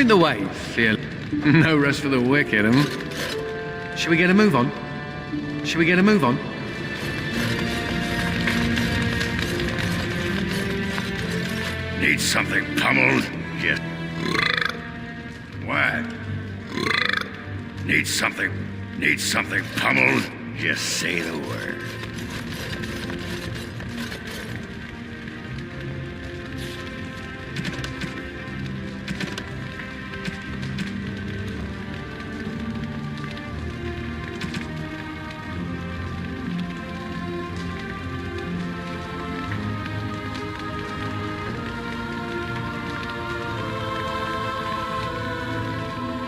Mind the way, fear. No rest for the wicked, huh? Should we get a move on? Should we get a move on? Need something pummeled? Yes. What? Need something pummeled? Just say the word.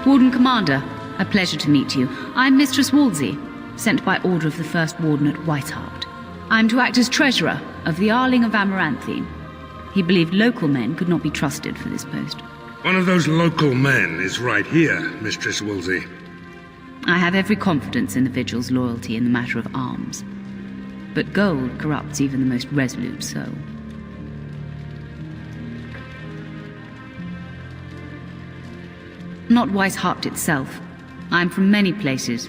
Warden Commander, a pleasure to meet you. I'm Mistress Wolsey, sent by order of the First Warden at Whitehart. I'm to act as treasurer of the Arling of Amaranthine. He believed local men could not be trusted for this post. One of those local men is right here, Mistress Wolsey. I have every confidence in the Vigil's loyalty in the matter of arms. But gold corrupts even the most resolute soul. Not Whitehart itself. I'm from many places.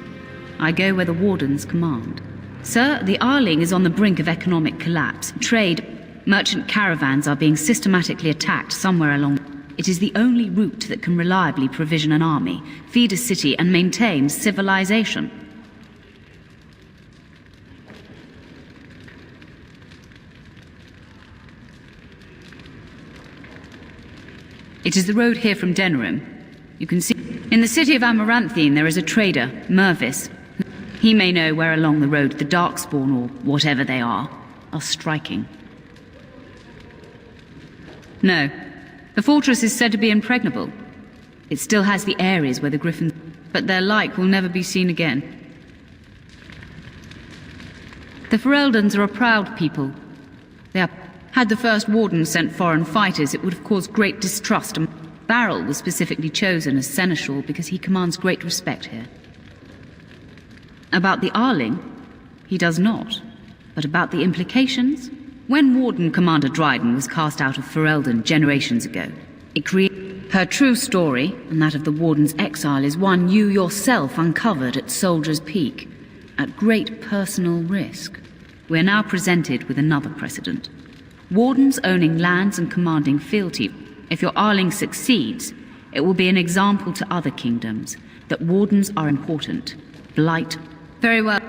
I go where the wardens command. Sir, the Arling is on the brink of economic collapse. Trade, merchant caravans are being systematically attacked somewhere along. It is the only route that can reliably provision an army, feed a city, and maintain civilization. It is the road here from Denerim. You can see, in the city of Amaranthine there is a trader, Mervis. He may know where along the road the Darkspawn, or whatever they are striking. No, the fortress is said to be impregnable. It still has the areas where the Griffins, but their like will never be seen again. The Fereldans are a proud people. Had the First Warden sent foreign fighters, it would have caused great distrust, and Barrel was specifically chosen as seneschal because he commands great respect here. About the Arling, he does not. But about the implications? When Warden Commander Dryden was cast out of Ferelden generations ago, it created her true story, and that of the Warden's exile, is one you yourself uncovered at Soldier's Peak, at great personal risk. We are now presented with another precedent. Wardens owning lands and commanding fealty. If your Arling succeeds, it will be an example to other kingdoms that wardens are important. Blight. Very well.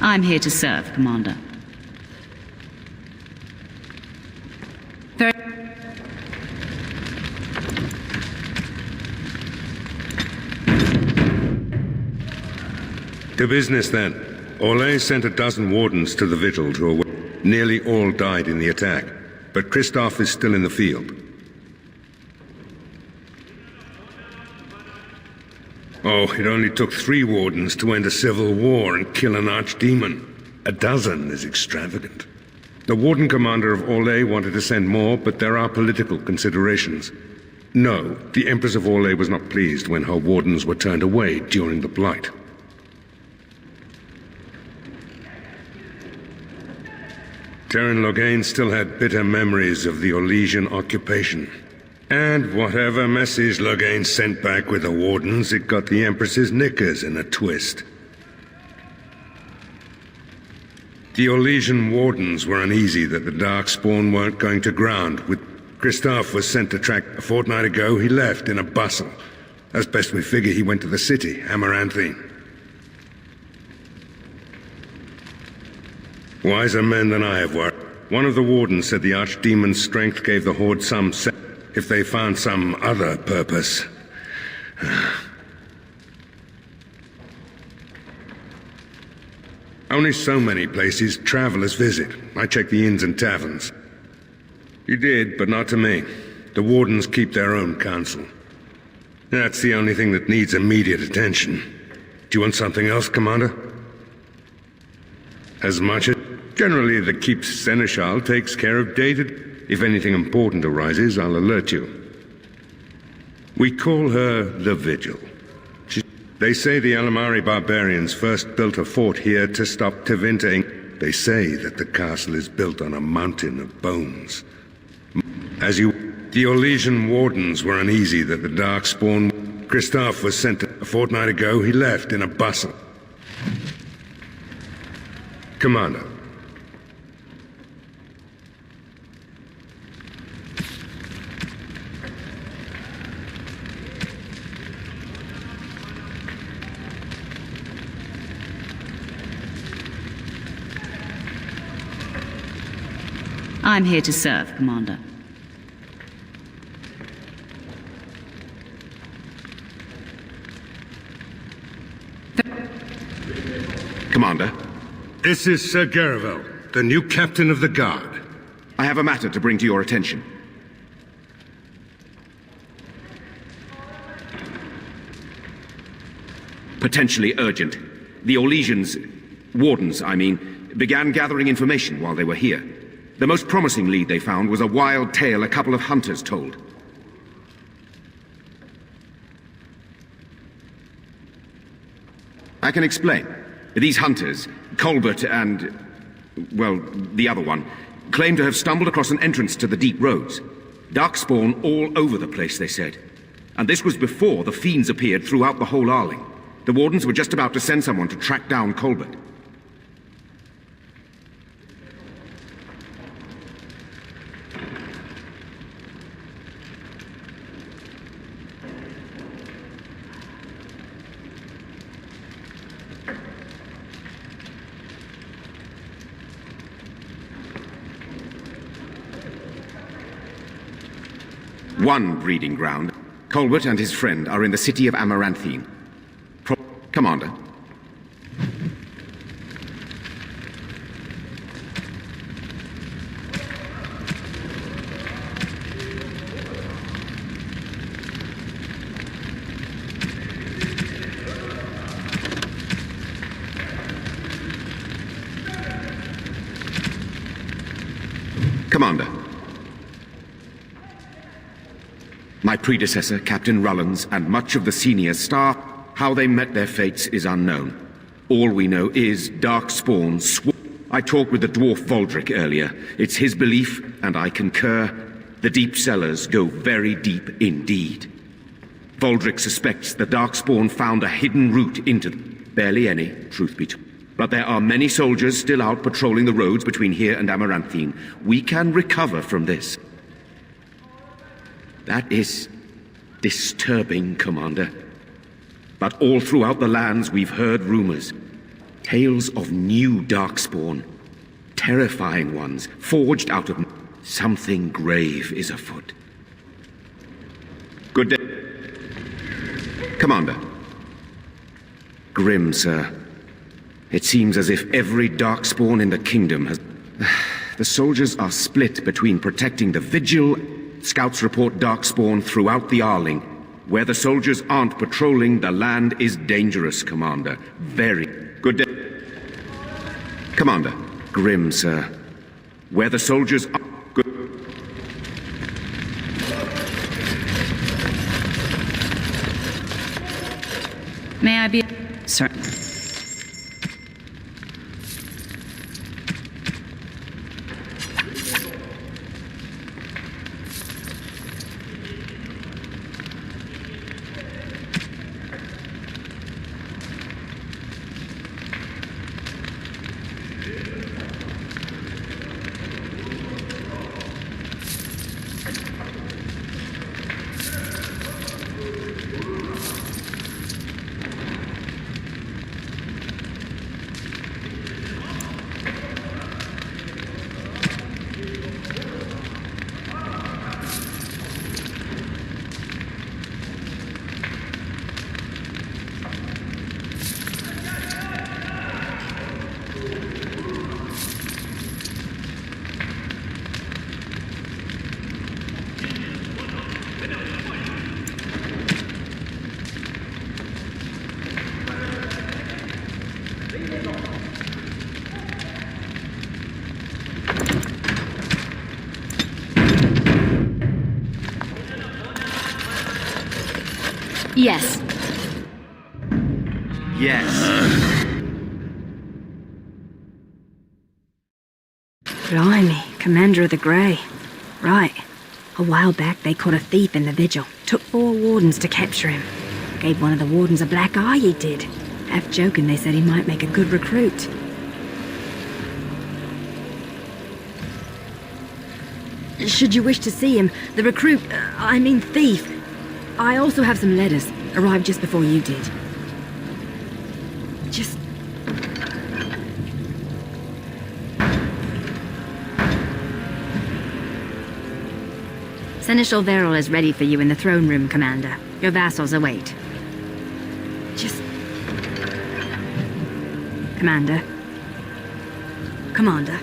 I'm here to serve, Commander. To business, then. Orlais sent a dozen wardens to the Vigil to await. Nearly all died in the attack, but Christoph is still in the field. Oh, it only took 3 wardens to end a civil war and kill an archdemon. A dozen is extravagant. The warden commander of Orlais wanted to send more, but there are political considerations. No, the Empress of Orlais was not pleased when her wardens were turned away during the Blight. Terran Loghain still had bitter memories of the Orlesian occupation. And whatever message Loghain sent back with the wardens, it got the Empress's knickers in a twist. The Orlesian wardens were uneasy that the Darkspawn weren't going to ground. With Christoph was sent to track a fortnight ago, he left in a bustle. As best we figure, he went to the city, Amaranthine. Wiser men than I have worked. One of the wardens said the archdemon's strength gave the Horde some if they found some other purpose. Only so many places travelers visit. I check the inns and taverns. You did, but not to me. The wardens keep their own counsel. That's the only thing that needs immediate attention. Do you want something else, Commander? As much as... Generally, the Keep's Seneschal takes care of data. If anything important arises, I'll alert you. We call her the Vigil. They say the Alamari barbarians first built a fort here to stop Tevinter. They say that the castle is built on a mountain of bones. The Orlesian wardens were uneasy that the Darkspawn... Christophe was sent a fortnight ago. He left in a bustle. Commander. I'm here to serve, Commander. Commander? This is Sir Garavel, the new captain of the guard. I have a matter to bring to your attention. Potentially urgent. The Orlesians, wardens, I mean, began gathering information while they were here. The most promising lead they found was a wild tale a couple of hunters told. I can explain. These hunters, Colbert and, well, the other one, claim to have stumbled across an entrance to the deep roads. Darkspawn all over the place, they said. And this was before the fiends appeared throughout the whole Arling. The wardens were just about to send someone to track down Colbert. One breeding ground. Colbert and his friend are in the city of Amaranthine. Commander. Commander. My predecessor, Captain Rullans, and much of the senior staff, how they met their fates is unknown. All we know is Darkspawn swore. I talked with the dwarf Voldrick earlier. It's his belief, and I concur, the deep cellars go very deep indeed. Voldrick suspects the Darkspawn found a hidden route into them. Barely any, truth be told. But there are many soldiers still out patrolling the roads between here and Amaranthine. We can recover from this. That is disturbing, Commander. But all throughout the lands we've heard rumors. Tales of new Darkspawn. Terrifying ones, forged out of... Something grave is afoot. Good day. Commander. Grim, sir. It seems as if every Darkspawn in the kingdom has... The soldiers are split between protecting the Vigil. Scouts report Darkspawn throughout the Arling. Where the soldiers aren't patrolling, the land is dangerous, Commander. Very. Good day. Commander. Grim, sir. Where the soldiers are... Good. May I be... Sir. Yes. Yes. Blimey, Commander of the Grey. Right. A while back they caught a thief in the vigil. Took 4 wardens to capture him. Gave one of the wardens a black eye, he did. Half joking, they said he might make a good recruit. Should you wish to see him, the recruit, thief. I also have some letters. Arrived just before you did. Just... Seneschal Verrill is ready for you in the throne room, Commander. Your vassals await. Just... Commander. Commander.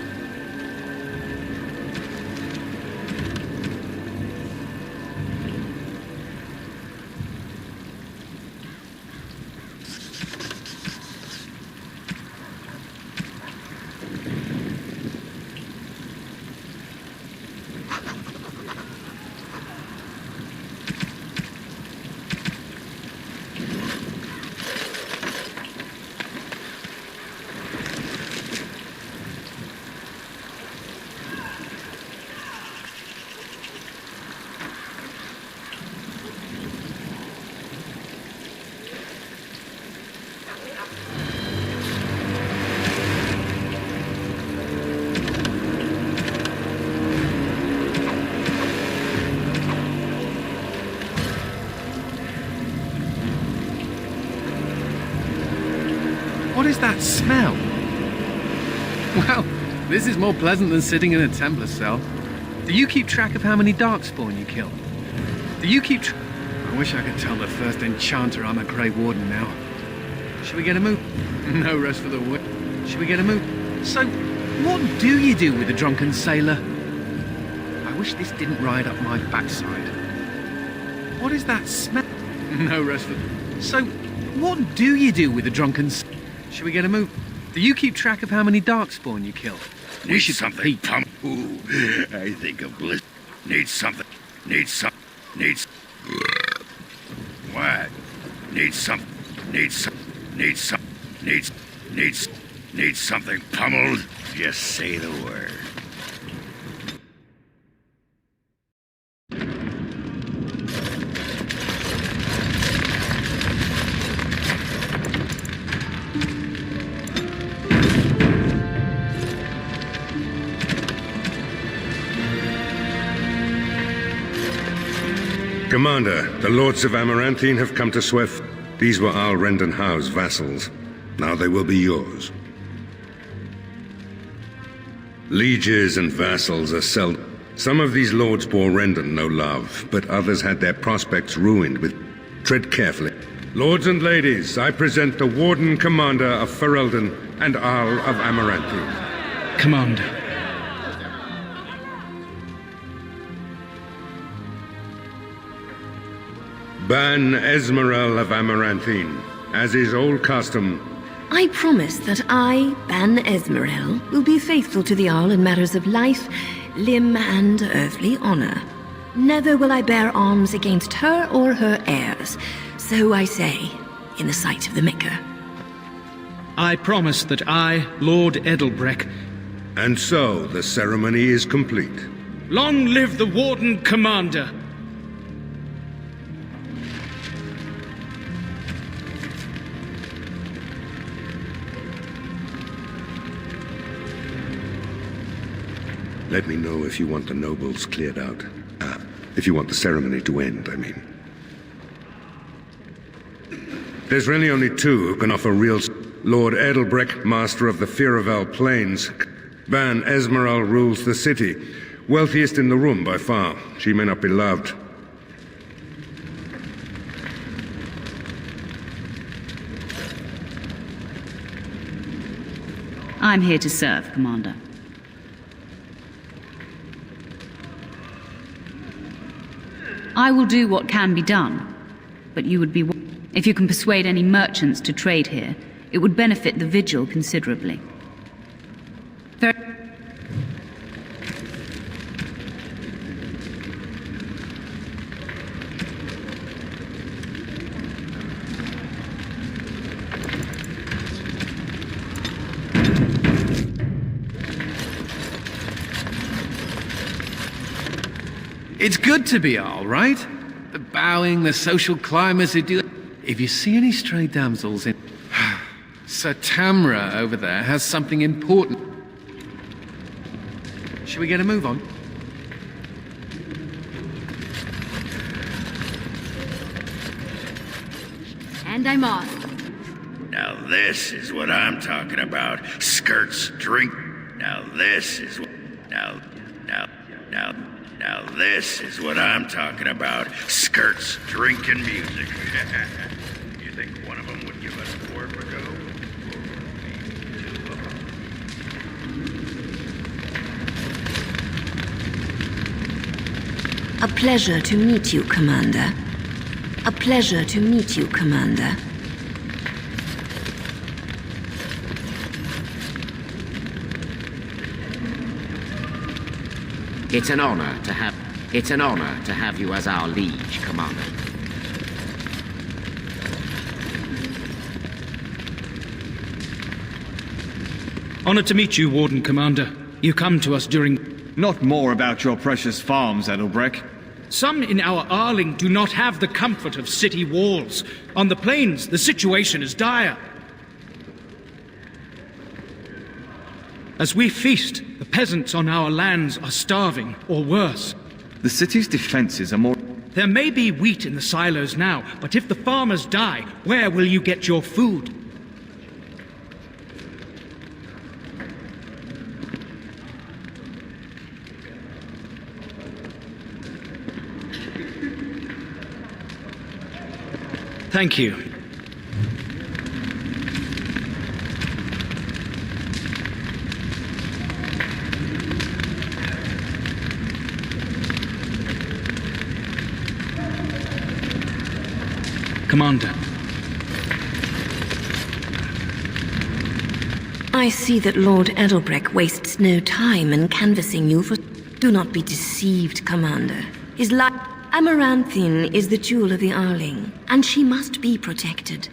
What is that smell? Well, this is more pleasant than sitting in a Templar cell. Do you keep track of how many Darkspawn you kill? Do you keep I wish I could tell the first enchanter I'm a Grey Warden now. Should we get a move? No rest for the wicked. Should we get a move? So, what do you do with a drunken sailor? I wish this didn't ride up my backside. What is that smell? No rest for... So, what do you do with a drunken sailor? Should we get a move? Do you keep track of how many Darkspawn you kill? Need something, Tom. Ooh, I think a bliss. Need something. Need some. Needs. What? Need some. Need some. Need some. Needs something pummeled. Just say the word. Commander, the Lords of Amaranthine have come to Swift. These were Al Rendenhau's vassals. Now they will be yours. Lieges and vassals are seldom. Some of these lords bore Rendon no love, but others had their prospects ruined with... Tread carefully. Lords and ladies, I present the Warden Commander of Ferelden and Arl of Amaranthine. Commander. Ban Esmeralda of Amaranthine, as is old custom. I promise that I, Ban Esmeralda, will be faithful to the Arl in matters of life, limb, and earthly honor. Never will I bear arms against her or her heirs. So I say, in the sight of the Maker. I promise that I, Lord Edelbreck... And so, the ceremony is complete. Long live the Warden Commander! Let me know if you want the nobles cleared out. If you want the ceremony to end, I mean. There's really only 2 who can offer real... Lord Edelbreck, master of the Firavel Plains. Ban Esmeralda rules the city. Wealthiest in the room by far. She may not be loved. I'm here to serve, Commander. I will do what can be done, but you would be... If you can persuade any merchants to trade here, it would benefit the Vigil considerably. It's good to be Arl, right? The bowing, the social climbers who do... If you see any stray damsels in... Sir Tamra over there has something important. Shall we get a move on? And I'm off. Now this is what I'm talking about. Skirts, drink. Now this is what... Now this is what I'm talking about. Skirts, drink, and music. You think one of them would give us more of a go? A pleasure to meet you, Commander. A pleasure to meet you, Commander. It's an honor to have you as our liege, Commander. Honored to meet you, Warden Commander. You come to us during... Not more about your precious farms, Edelbreck. Some in our Arling do not have the comfort of city walls. On the plains, the situation is dire. As we feast, the peasants on our lands are starving, or worse. The city's defenses are more... There may be wheat in the silos now, but if the farmers die, where will you get your food? Thank you. Commander. I see that Lord Edelbreck wastes no time in canvassing you for... Do not be deceived, Commander. His life... Amaranthine is the jewel of the Arling, and she must be protected.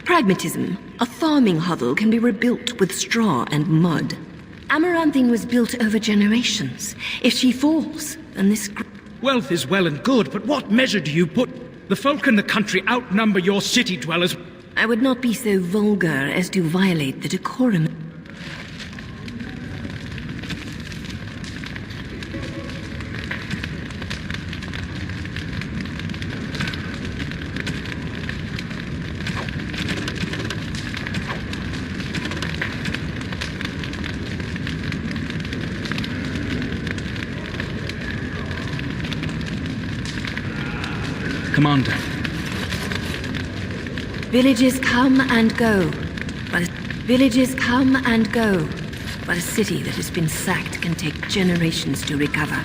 Pragmatism. A farming hovel can be rebuilt with straw and mud. Amaranthine was built over generations. If she falls, then this... Wealth is well and good, but what measure do you put? The folk in the country outnumber your city dwellers. I would not be so vulgar as to violate the decorum. Commander. Villages come and go, but villages come and go, but a city that has been sacked can take generations to recover.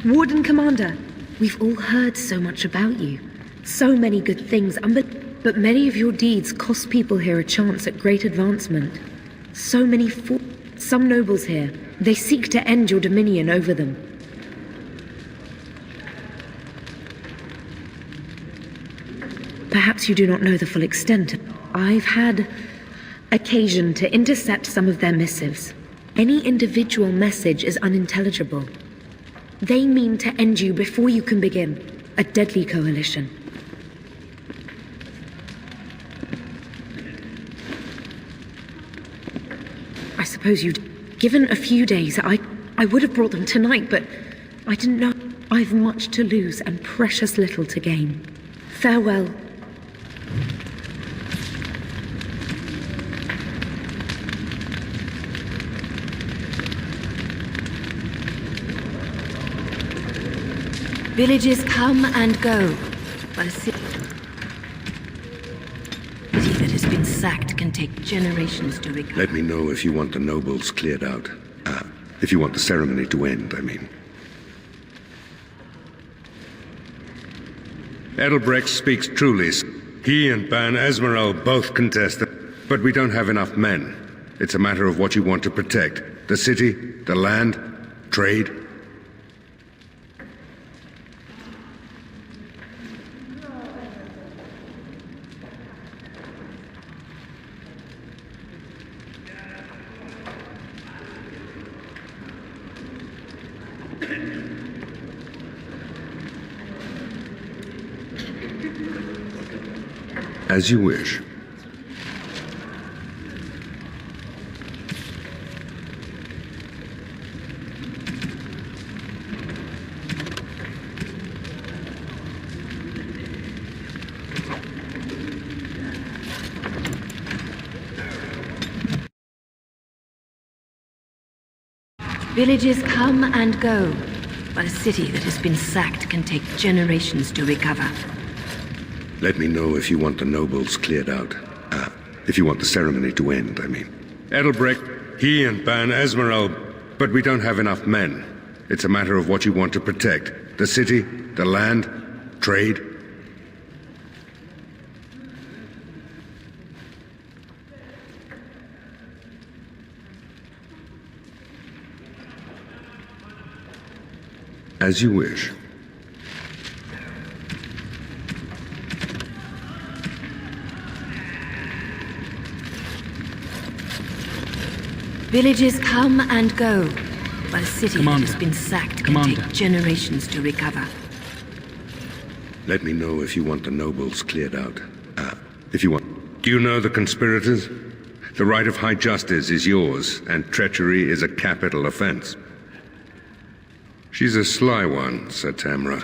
Warden Commander, we've all heard so much about you. So many good things, but many of your deeds cost people here a chance at great advancement. Some nobles here, they seek to end your dominion over them. Perhaps you do not know the full extent. I've had occasion to intercept some of their missives. Any individual message is unintelligible. They mean to end you before you can begin. A deadly coalition. I suppose you'd... Given a few days, I would have brought them tonight, but I didn't know. I've much to lose and precious little to gain. Farewell. Villages come and go, but a city that has been sacked can take generations to recover. Let me know if you want the nobles cleared out. If you want the ceremony to end, I mean. Edelbrecht speaks truly. He and Ban Esmeralda both contest it, but we don't have enough men. It's a matter of what you want to protect. The city, the land, trade. As you wish. Villages come and go, but a city that has been sacked can take generations to recover. Let me know if you want the nobles cleared out. If you want the ceremony to end, I mean. Edelbrecht, he and Ban Esmeralda, but we don't have enough men. It's a matter of what you want to protect. The city, the land, trade. As you wish. Villages come and go, but a city Commander. that has been sacked can Commander. take generations to recover. Let me know if you want the nobles cleared out. If you want. Do you know the conspirators? The right of high justice is yours, and treachery is a capital offense. She's a sly one, said Tamra.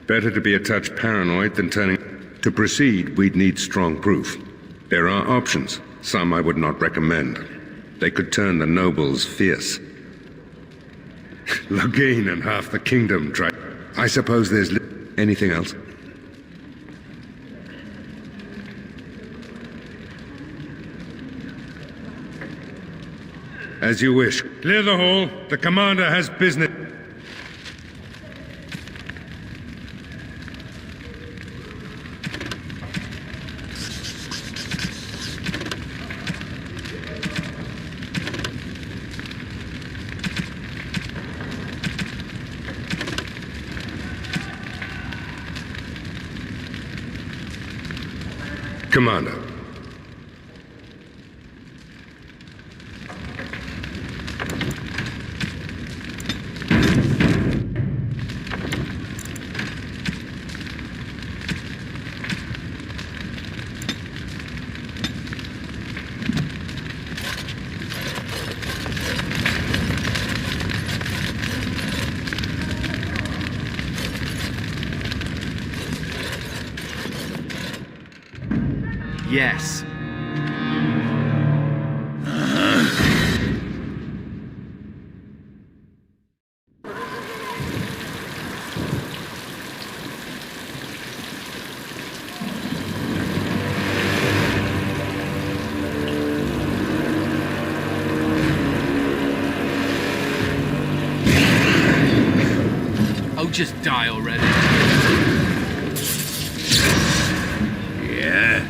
Better to be a touch paranoid than turning... To proceed, we'd need strong proof. There are options. Some I would not recommend. They could turn the nobles fierce. Loghain and half the kingdom tried... I suppose there's... Anything else? As you wish. Clear the hall. The commander has business... Commander. Yes. Oh, just die already. Yeah?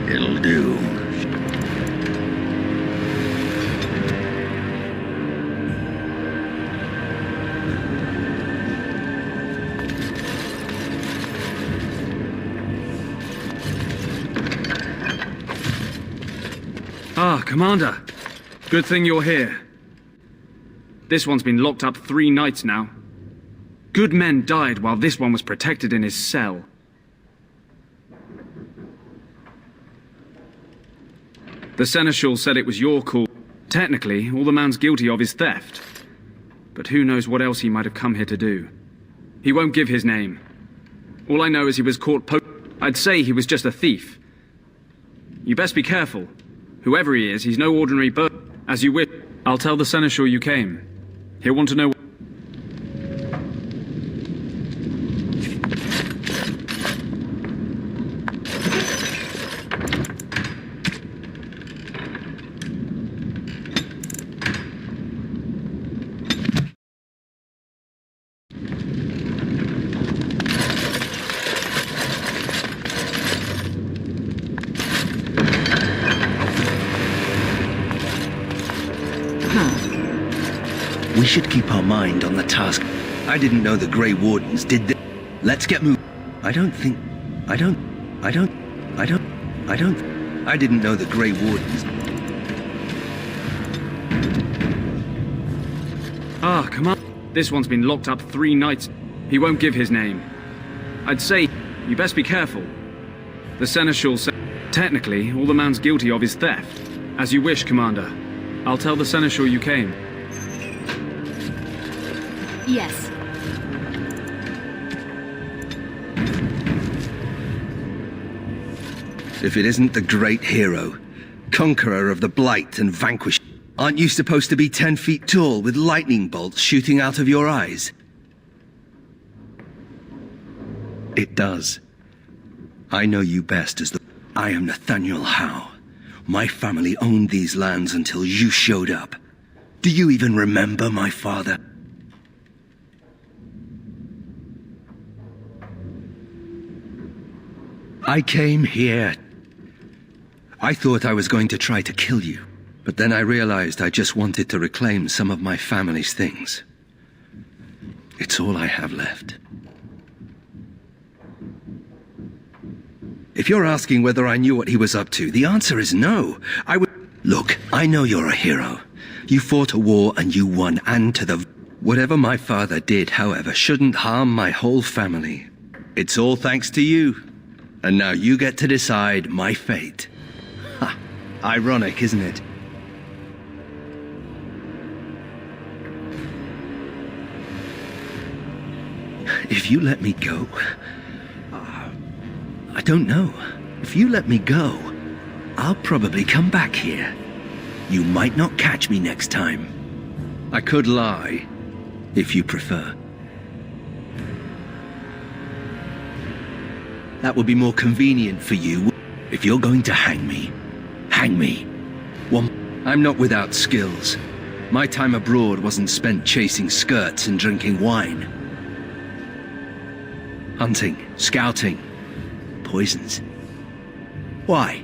It'll do. Ah, Commander. Good thing you're here. This one's been locked up 3 nights now. Good men died while this one was protected in his cell. The Seneschal said it was your call. Technically, all the man's guilty of is theft. But who knows what else he might have come here to do. He won't give his name. All I know is he was caught I'd say he was just a thief. You best be careful. Whoever he is, he's no ordinary bird. As you wish, I'll tell the Seneschal you came. He'll want to know. We should keep our mind on the task. I didn't know the Grey Wardens did this. Let's get moving. I didn't know the Grey Wardens. Ah, come on. This one's been locked up 3 nights. He won't give his name. I'd say you best be careful. The Seneschal said technically all the man's guilty of is theft. As you wish, Commander. I'll tell the Seneschal you came. Yes. If it isn't the great hero, conqueror of the Blight and Vanquish, aren't you supposed to be 10 feet tall with lightning bolts shooting out of your eyes? It does. I know you best as the... I am Nathaniel Howe. My family owned these lands until you showed up. Do you even remember my father? I came here. I thought I was going to try to kill you, but then I realized I just wanted to reclaim some of my family's things. It's all I have left. If you're asking whether I knew what he was up to, the answer is no. Look, I know you're a hero. You fought a war and you won, and to the... Whatever my father did, however, shouldn't harm my whole family. It's all thanks to you. And now you get to decide my fate. Ha! Ironic, isn't it? If you let me go... I don't know. If you let me go, I'll probably come back here. You might not catch me next time. I could lie, if you prefer. That would be more convenient for you. If you're going to hang me, hang me. I'm not without skills. My time abroad wasn't spent chasing skirts and drinking wine. Hunting, scouting, poisons. Why?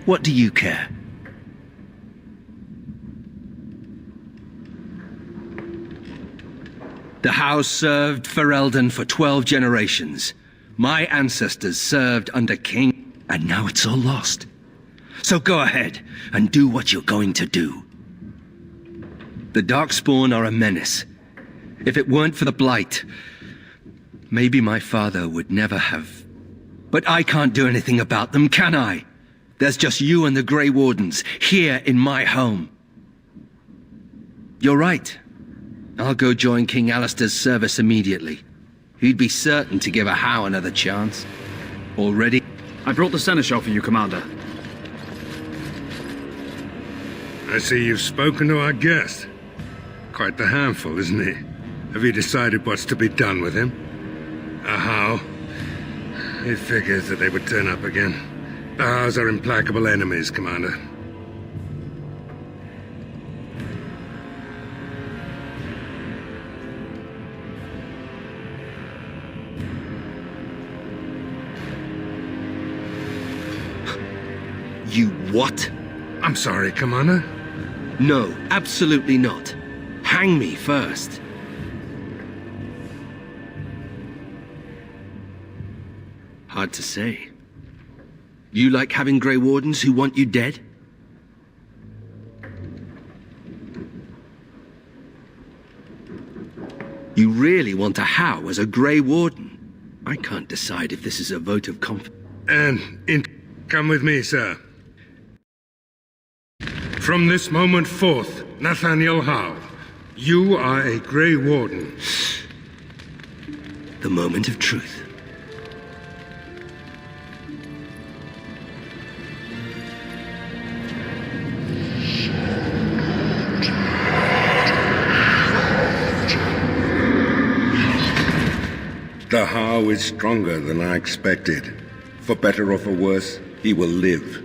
What do you care? The house served Ferelden for 12 generations. My ancestors served under King. And now it's all lost. So go ahead and do what you're going to do. The Darkspawn are a menace. If it weren't for the Blight, maybe my father would never have... But I can't do anything about them, can I? There's just you and the Grey Wardens, here in my home. You're right. I'll go join King Alistair's service immediately. He'd be certain to give a How another chance. Already? I brought the seneschal for you, Commander. I see you've spoken to our guest. Quite the handful, isn't he? Have you decided what's to be done with him? A How? It figures that they would turn up again. The Hows are implacable enemies, Commander. You what? I'm sorry, Commander. No, absolutely not. Hang me first. Hard to say. You like having Grey Wardens who want you dead? You really want a How as a Grey Warden? I can't decide if this is a vote of confidence. Come with me, sir. From this moment forth, Nathaniel Howe, you are a Grey Warden. The moment of truth. The How is stronger than I expected. For better or for worse, he will live.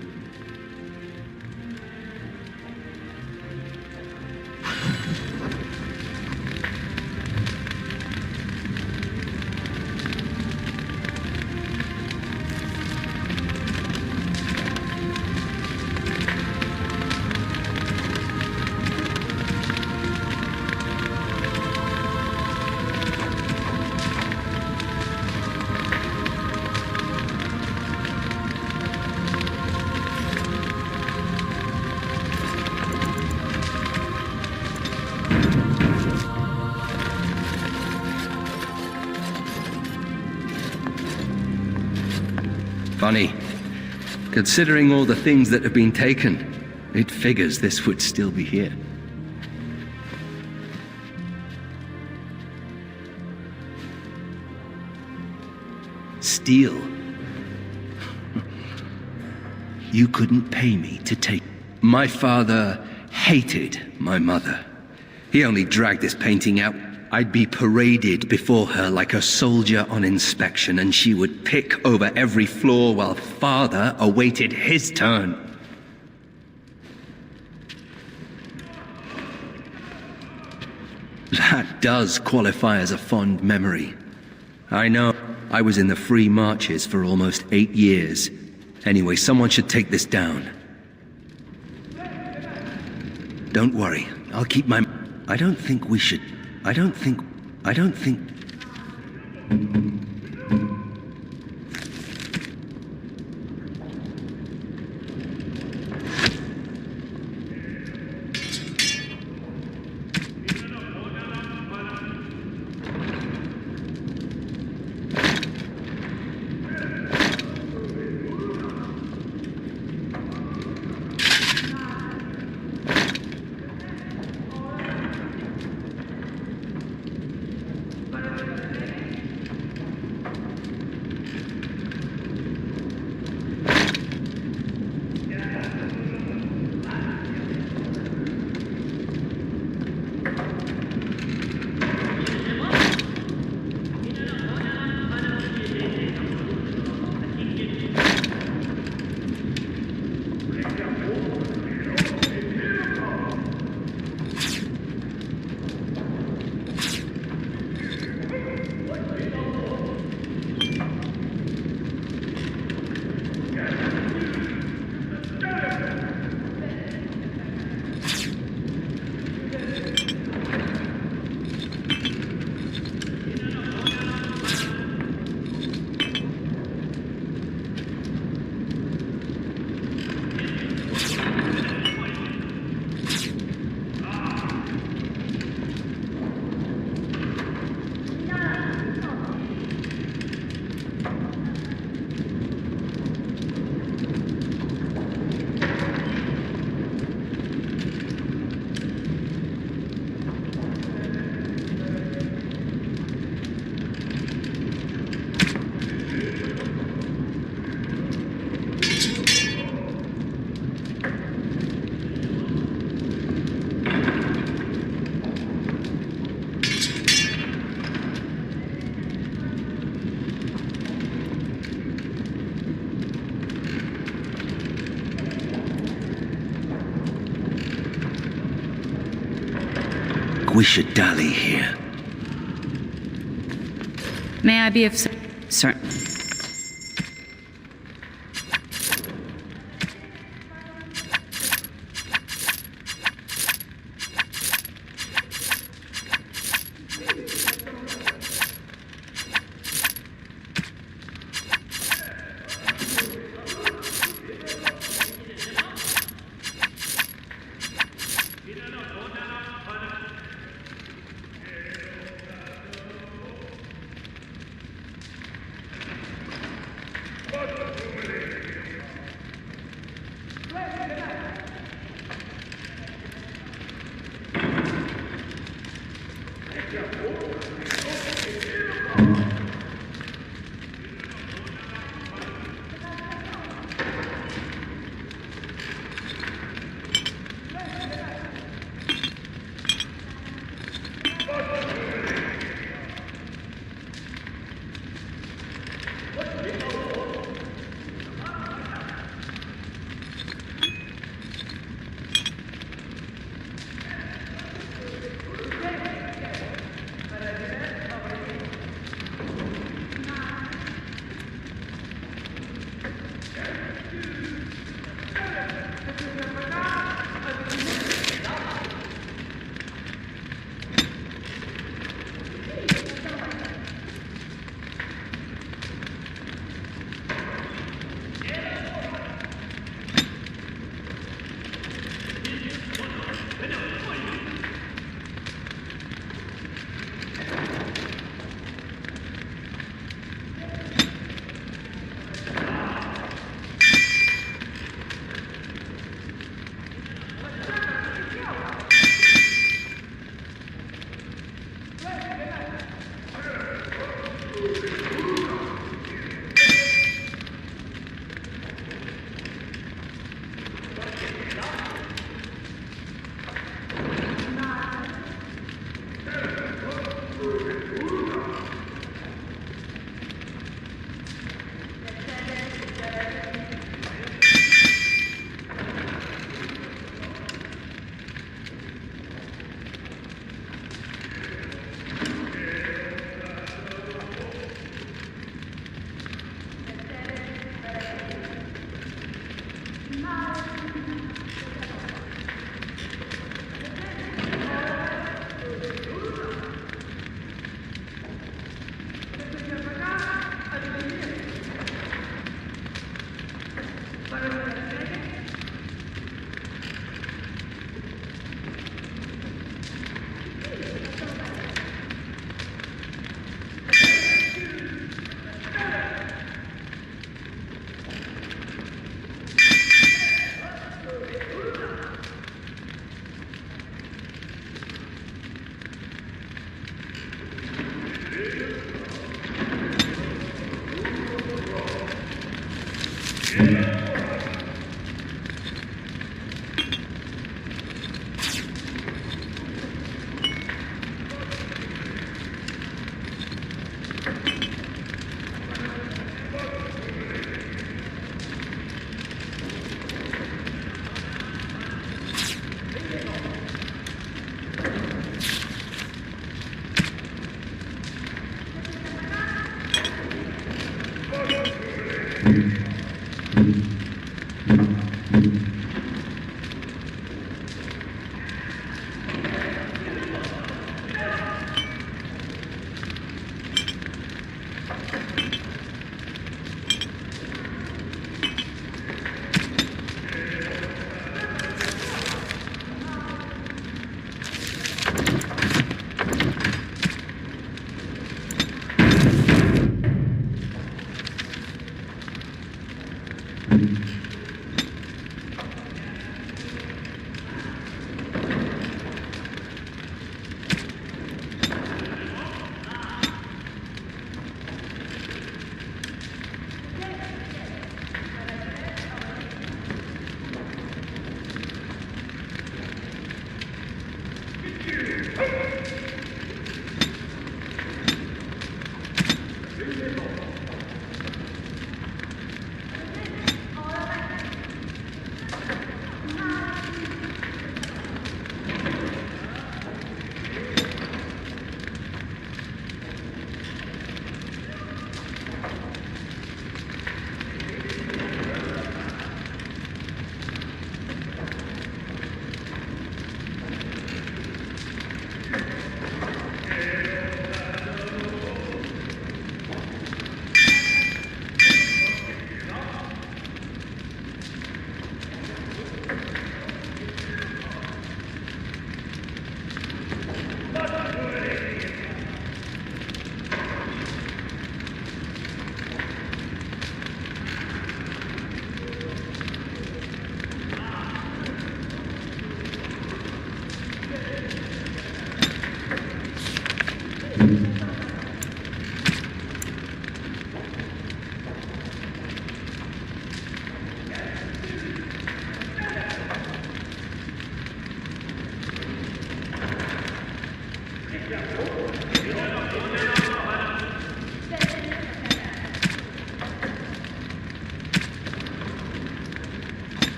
Funny. Considering all the things that have been taken, it figures this would still be here. Steal. You couldn't pay me to take... My father hated my mother. He only dragged this painting out. I'd be paraded before her like a soldier on inspection, and she would pick over every flaw while father awaited his turn. That does qualify as a fond memory. I know. I was in the Free Marches for almost 8 years. Anyway, someone should take this down. Don't worry. I'll keep my... I don't think we should... I don't think... we should dally here. May I be of Sir.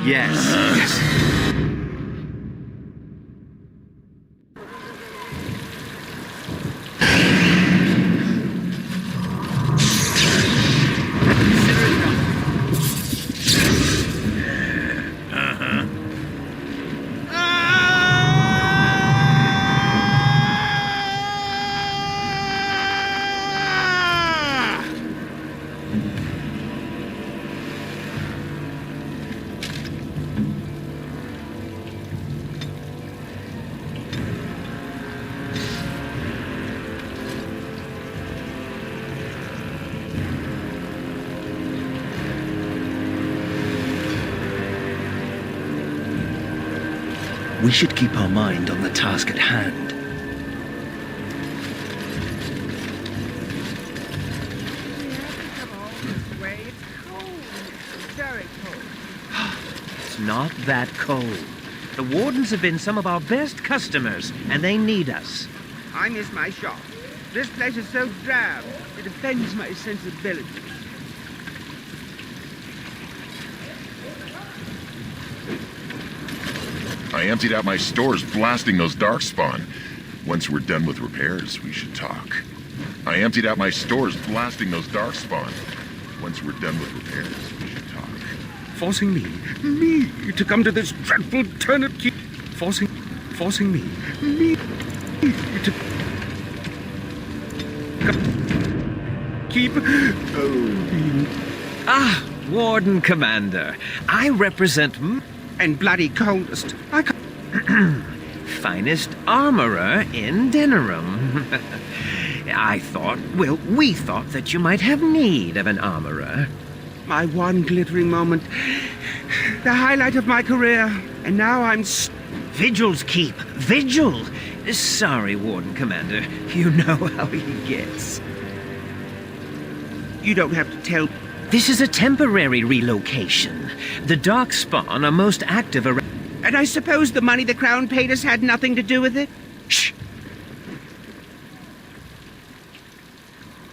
Yes. Yes. We should keep our mind on the task at hand. It's not that cold. The wardens have been some of our best customers, and they need us. I miss my shop. This place is so drab, it offends my sensibilities. I emptied out my stores blasting those darkspawn. Once we're done with repairs, we should talk. I emptied out my stores blasting those darkspawn. Once we're done with repairs, we should talk. Forcing me to come to this dreadful turnip keep. Forcing me to keep. Ah, Warden Commander. I represent And bloody coldest. I can't. finest armorer in Denerim. We thought that you might have need of an armorer. My one glittering moment. The highlight of my career. And now I'm... Vigil's keep. Vigil! Sorry, Warden Commander. You know how he gets. You don't have to tell... This is a temporary relocation. The Darkspawn are most active around... And I suppose the money the Crown paid us had nothing to do with it? Shh!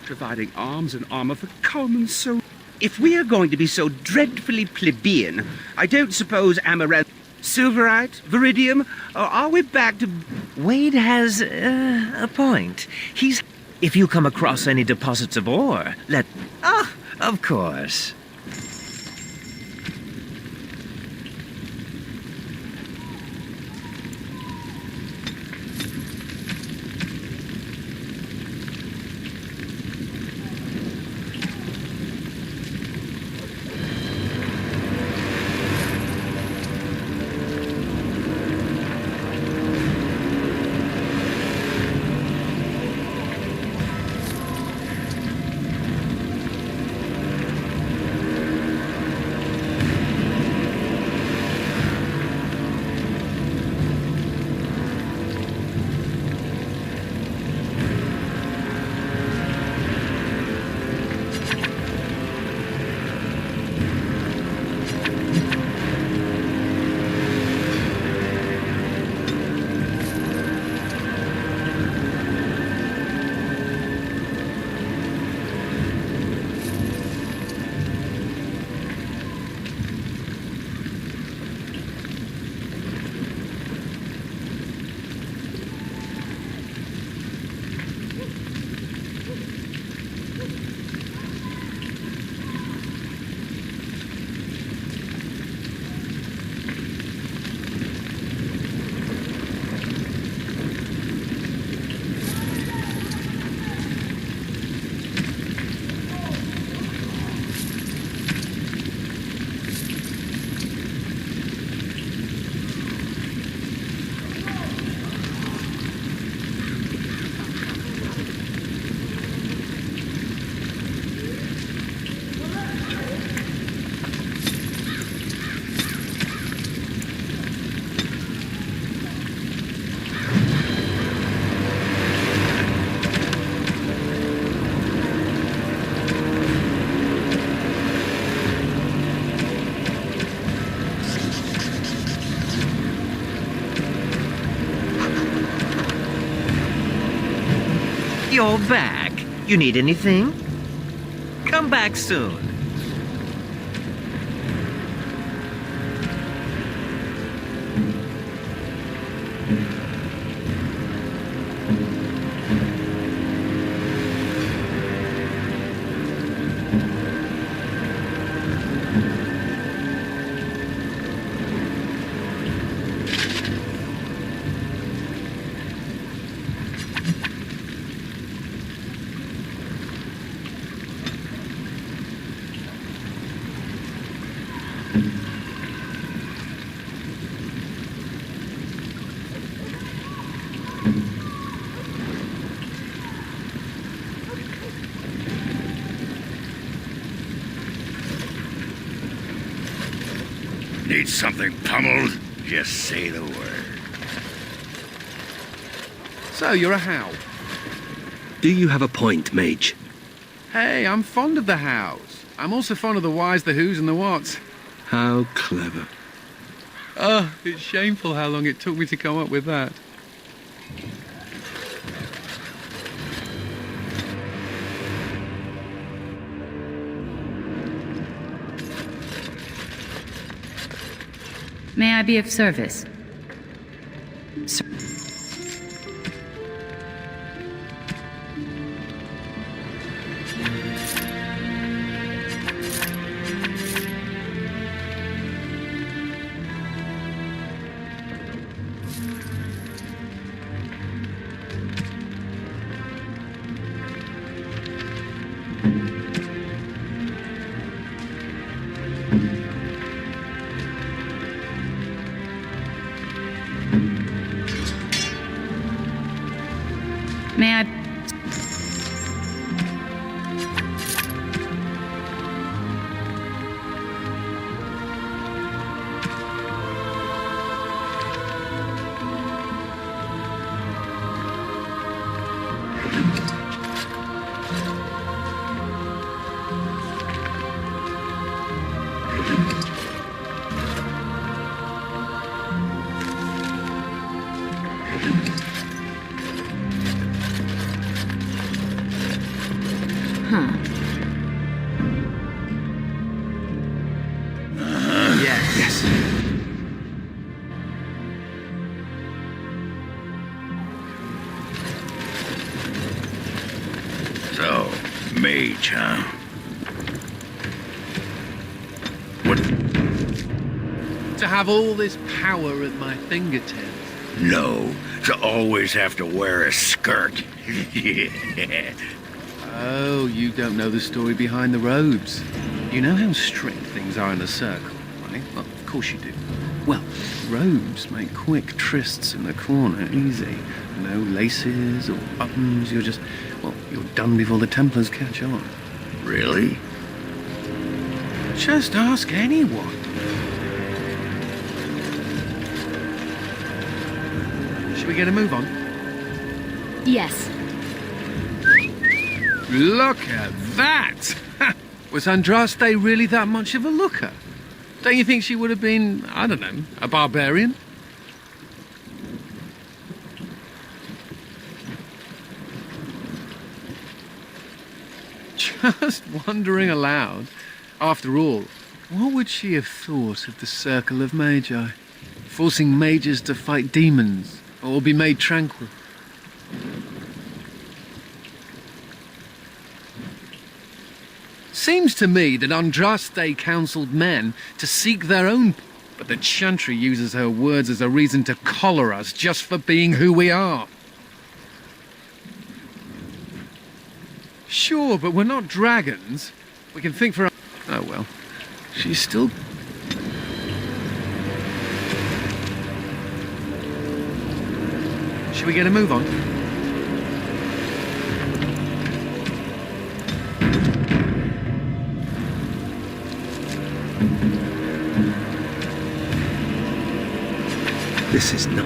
Providing arms and armor for common soldiers. If we are going to be so dreadfully plebeian, I don't suppose Amaranth, Silverite, Viridium, or are we back to... Wade has a point. If you come across any deposits of ore, Ah, of course. You're back. You need anything? Come back soon. Need something pummeled? Just say the word. So, you're a How. Do you have a point, Mage? Hey, I'm fond of the Hows. I'm also fond of the whys, the whos, and the whats. How clever. Oh, it's shameful how long it took me to come up with that. May I be of service? May I... mage, huh? What? To have all this power at my fingertips. No, to always have to wear a skirt. Oh, you don't know the story behind the robes. You know how strict things are in the circle, right? Well, of course you do. Well, robes make quick trysts in the corner easy. No laces or buttons, you're done before the Templars catch on. Really? Just ask anyone. Should we get a move on? Yes. Look at that! Was Andraste really that much of a looker? Don't you think she would have been, I don't know, a barbarian? Just wondering aloud. After all, what would she have thought of the Circle of Magi? Forcing mages to fight demons, or be made tranquil? Seems to me that Andraste counselled men to seek their own, but the Chantry uses her words as a reason to collar us just for being who we are. Sure, but we're not dragons. We can think for... Oh well. She's still... Should we get a move on? This is not...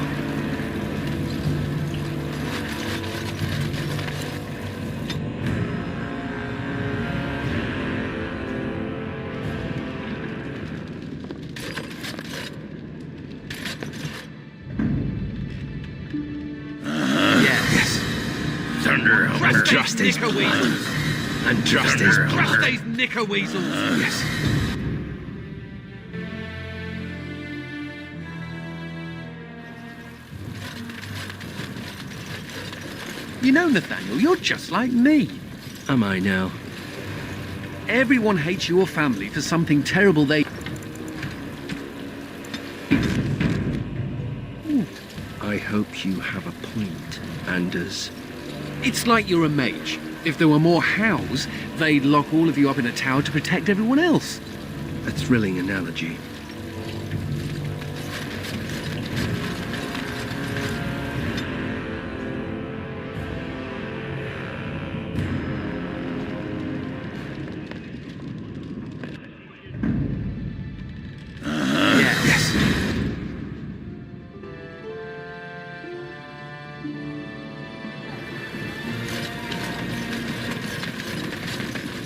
Yes. Thunder Helmer. Andraste's Andraste's Andraste's knicker weasels! Yes. You know, Nathaniel, you're just like me. Am I now? Everyone hates your family for something terrible they... I hope you have a point, Anders. It's like you're a mage. If there were more hows, they'd lock all of you up in a tower to protect everyone else. A thrilling analogy. Yes.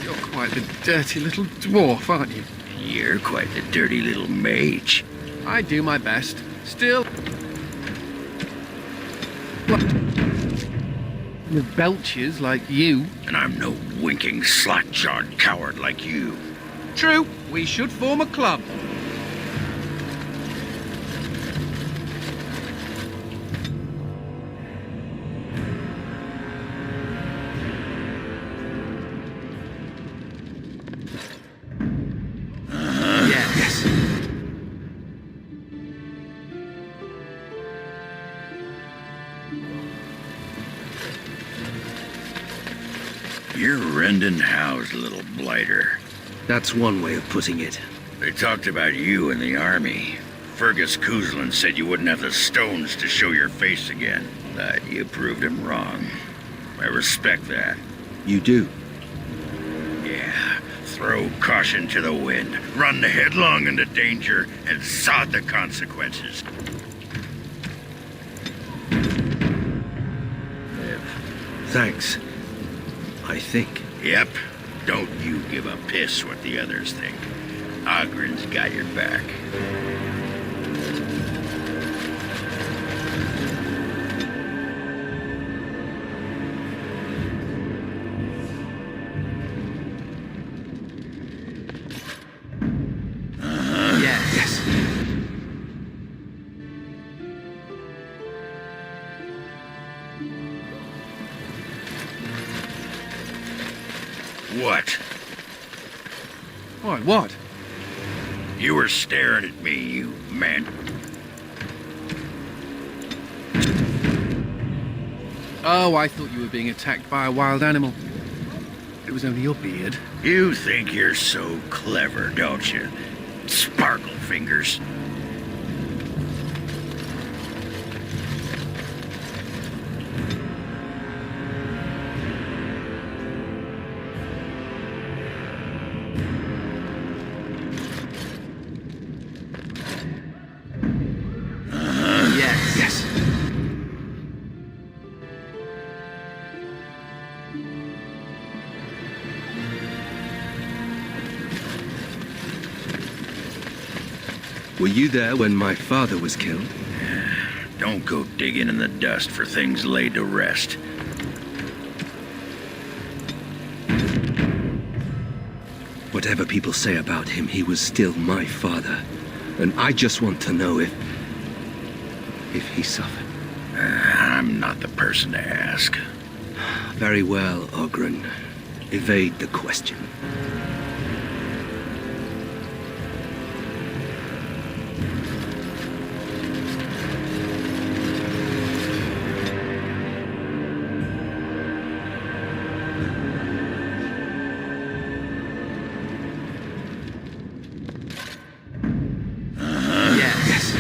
You're quite the dirty little dwarf, aren't you? You're quite the dirty little mage. I do my best. Still... With belches like you. And I'm no winking, slack-jawed coward like you. True, we should form a club. Yes. You're Rendon Howe's little blighter. That's one way of putting it. They talked about you in the army. Fergus Kuzlin said you wouldn't have the stones to show your face again. But you proved him wrong. I respect that. You do? Yeah. Throw caution to the wind. Run headlong into danger and sod the consequences. Thanks. I think. Yep. Don't you give a piss what the others think. Ogren's got your back. Yes. What? What? You were staring at me, you man. Oh, I thought you were being attacked by a wild animal. It was only your beard. You think you're so clever, don't you? Sparkle fingers. Yes. Were you there when my father was killed? Don't go digging in the dust for things laid to rest. Whatever people say about him, he was still my father. And I just want to know if he suffered. I'm not the person to ask. Very well, Ogren. Evade the question. Yes.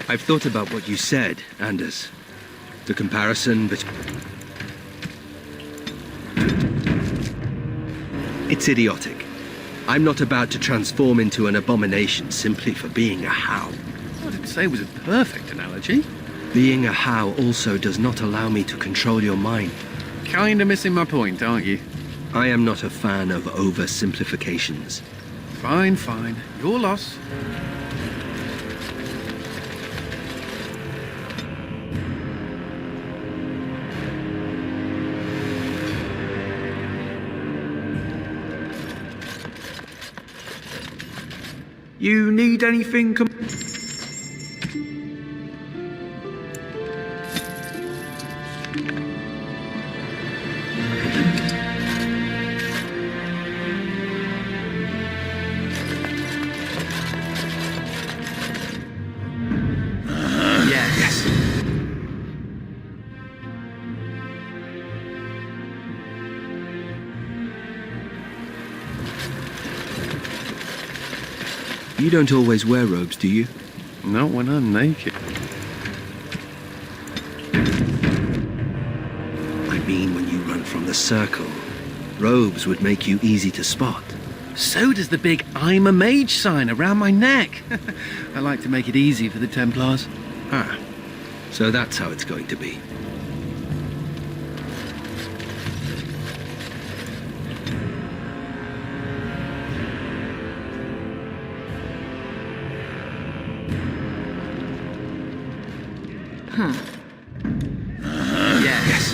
I've thought about what you said, Anders. The comparison between... It's idiotic. I'm not about to transform into an abomination simply for being a howl. I didn't say it was a perfect analogy. Being a howl also does not allow me to control your mind. Kinda missing my point, aren't you? I am not a fan of oversimplifications. Fine. Your loss. You need anything? Yes. You don't always wear robes, do you? Not when I'm naked. I mean when you run from the circle. Robes would make you easy to spot. So does the big I'm a mage sign around my neck. I like to make it easy for the Templars. Ah, so that's how it's going to be. Yes.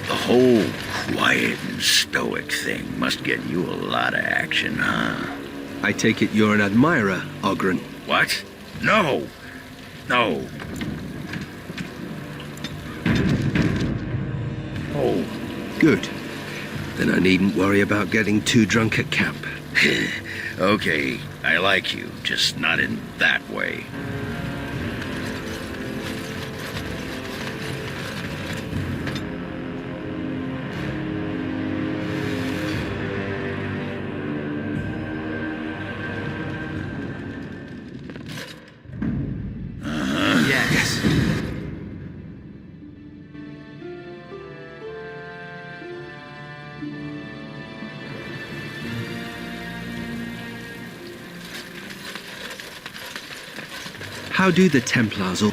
The whole quiet and stoic thing must get you a lot of action, huh? I take it you're an admirer, Ogren. What? No. No. Oh. Good. Then I needn't worry about getting too drunk at camp. Okay, I like you, just not in that way. Yes. How do the Templars all...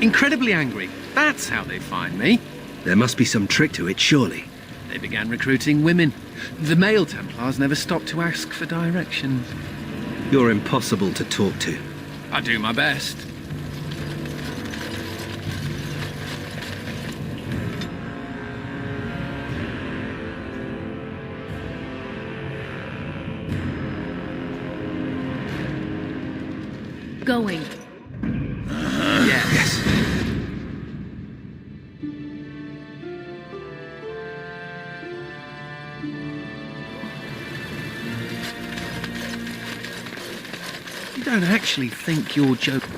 Incredibly angry. That's how they find me. There must be some trick to it, surely. They began recruiting women. The male Templars never stopped to ask for directions. You're impossible to talk to. I do my best. Going. Yes. You don't actually think you're joking.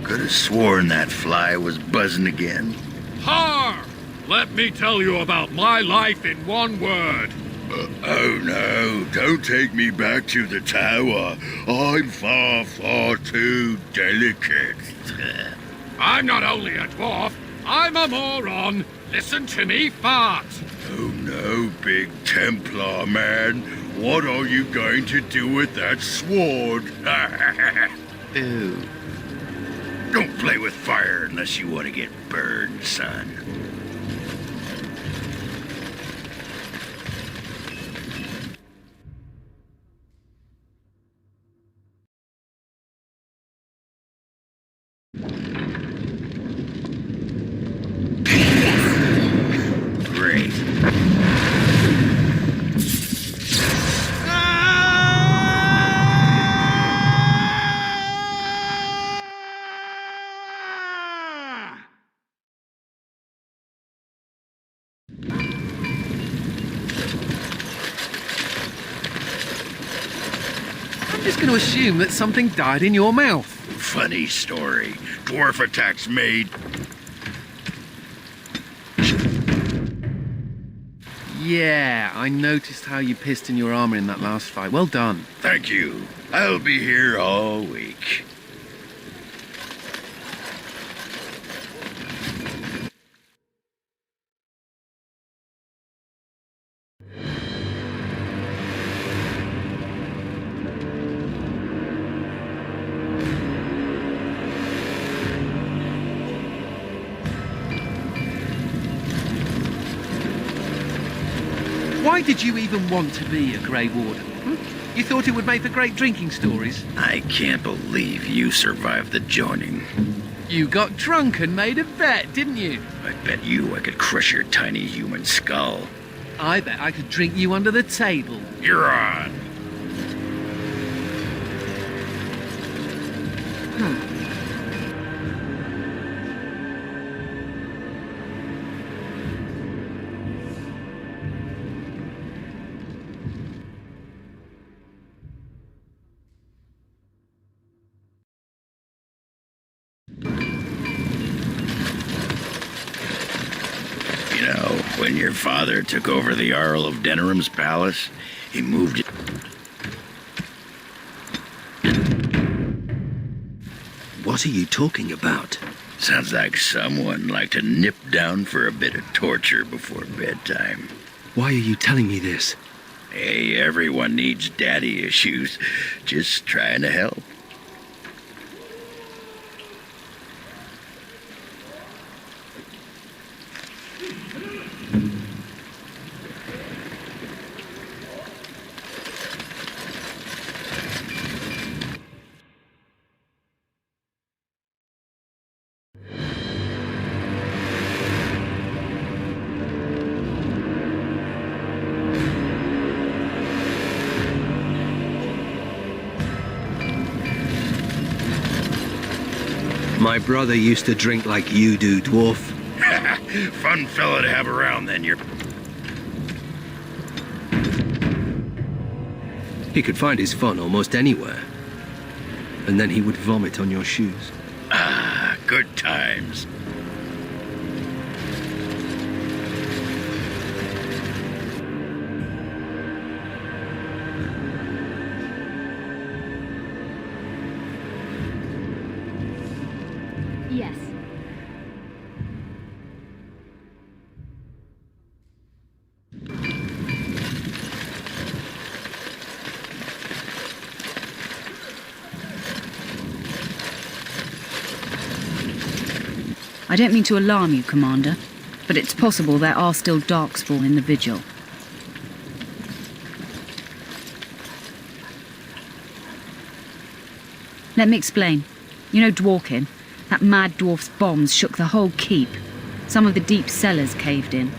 Could have sworn that fly was buzzing again. Har! Let me tell you about my life in one word. Oh no, don't take me back to the tower. I'm far, far too delicate. I'm not only a dwarf, I'm a moron. Listen to me fart. Oh no, big Templar man. What are you going to do with that sword? Ew. Don't play with fire unless you want to get burned, son. Great. I'm just going to assume that something died in your mouth. Funny story. Dwarf attacks maid. Yeah, I noticed how you pissed in your armor in that last fight. Well done. Thank you. I'll be here all week. Why did you even want to be a Grey Warden? You thought it would make for great drinking stories? I can't believe you survived the joining. You got drunk and made a bet, didn't you? I bet you I could crush your tiny human skull. I bet I could drink you under the table. You're on. You know, when your father took over the Jarl of Denerim's palace, he moved it. What are you talking about? Sounds like someone liked to nip down for a bit of torture before bedtime. Why are you telling me this? Hey, everyone needs daddy issues. Just trying to help. My brother used to drink like you do, dwarf. Fun fella to have around then, you're... He could find his fun almost anywhere. And then he would vomit on your shoes. Ah, good times. Yes. I don't mean to alarm you, Commander, but it's possible there are still darkspawn in the Vigil. Let me explain. You know Dworkin? That mad dwarf's bombs shook the whole keep. Some of the deep cellars caved in.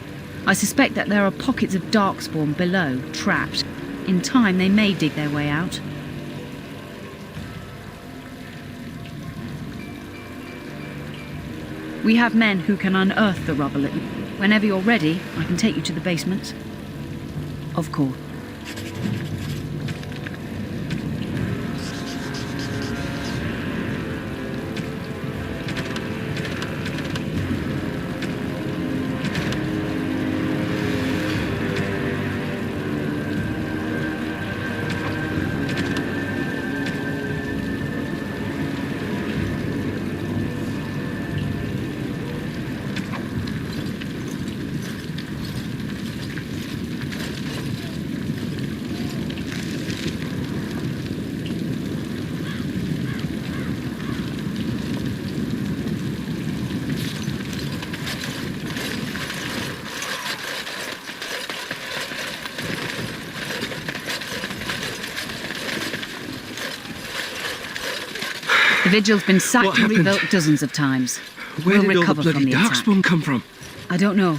I suspect that there are pockets of darkspawn below, trapped. In time, they may dig their way out. We have men who can unearth the rubble. Whenever you're ready, I can take you to the basement. Of course. The Vigil's been sacked and rebuilt dozens of times. Where We'll did all the recover bloody from the attack. darkspawn come from? I don't know.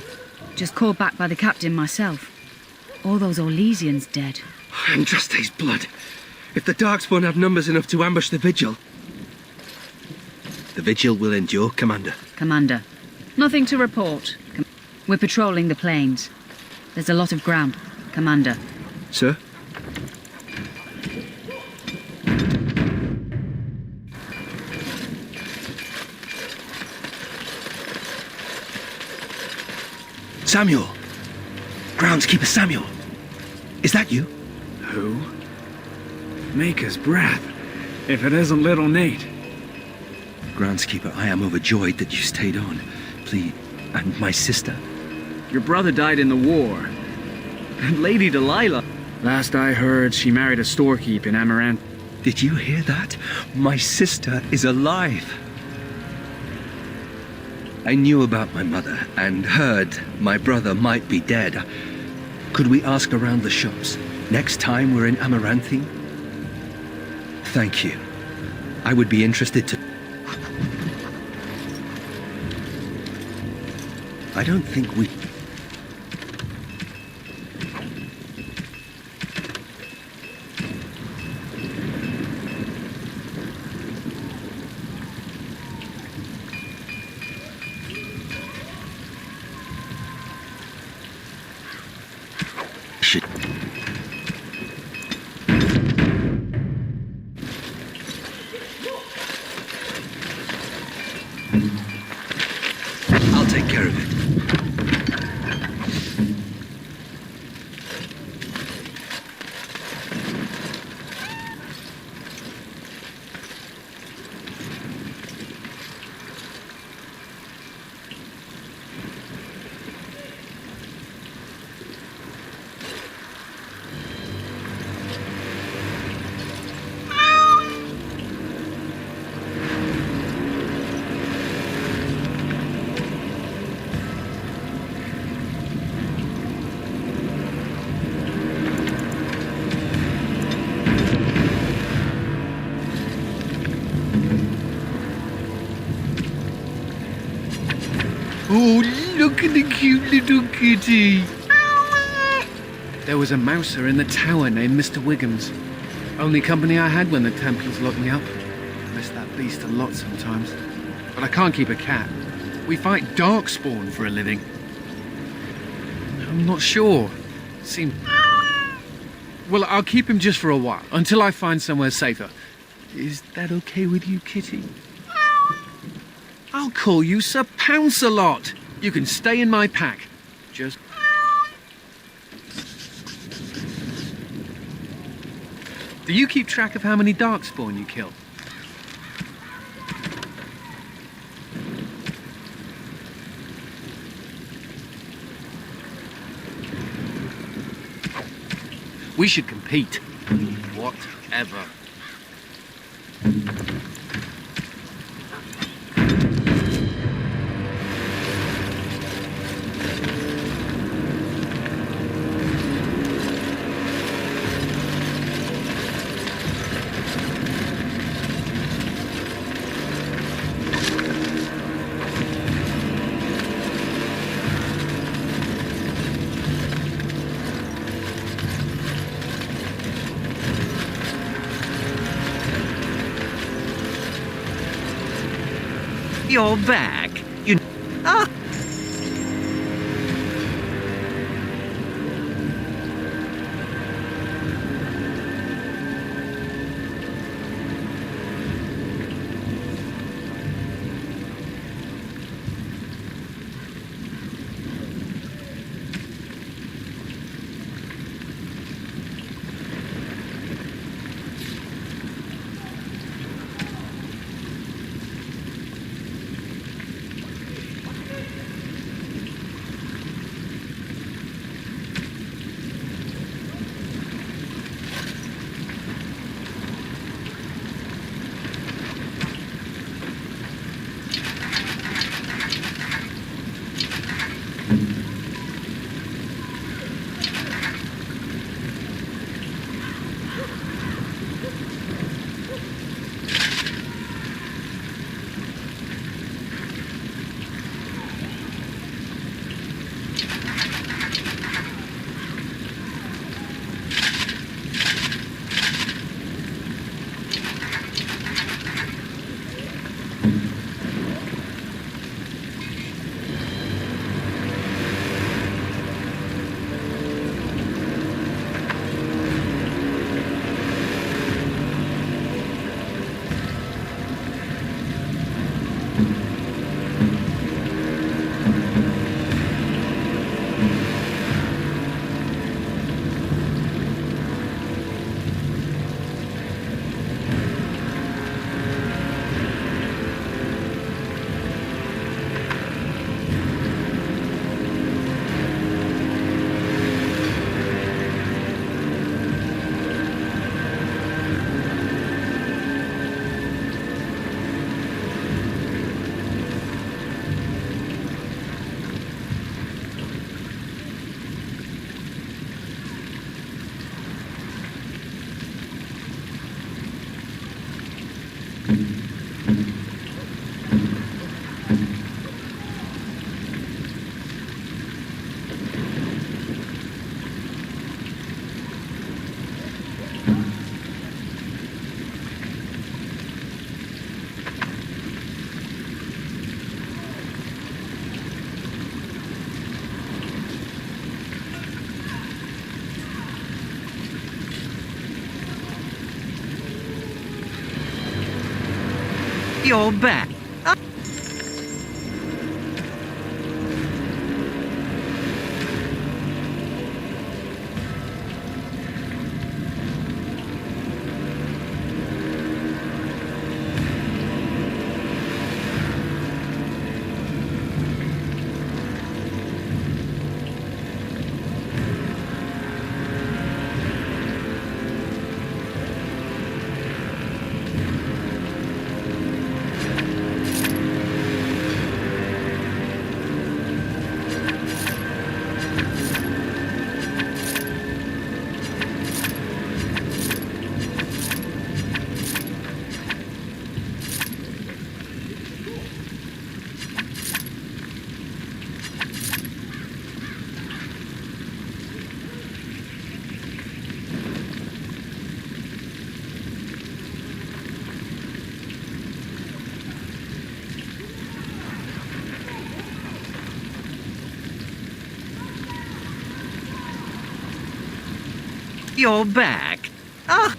Just called back by the captain myself. All those Orlesians dead. And Druste's blood. If the darkspawn have numbers enough to ambush the Vigil... The Vigil will endure, Commander. Commander. Nothing to report. We're patrolling the plains. There's a lot of ground. Commander. Sir? Samuel! Groundskeeper Samuel! Is that you? Who? Maker's breath. If it isn't little Nate. Groundskeeper, I am overjoyed that you stayed on. Please, and my sister. Your brother died in the war. And Lady Delilah. Last I heard, she married a storekeep in Amaranth. Did you hear that? My sister is alive. I knew about my mother and heard my brother might be dead. Could we ask around the shops next time we're in Amaranthine? Thank you. I would be interested to... I don't think we... should... I'll take care of it. Oh, look at the cute little kitty. There was a mouser in the tower named Mr. Wiggums. Only company I had when the Templars locked me up. Miss that beast a lot sometimes. But I can't keep a cat. We fight darkspawn for a living. I'm not sure. Seem... Well, I'll keep him just for a while, until I find somewhere safer. Is that okay with you, kitty? I'll call you Sir Pounce-a-Lot. You can stay in my pack. Just... Do you keep track of how many darkspawn you kill? We should compete. Whatever. You're back. You... Ah! You're back. You're back. Ah!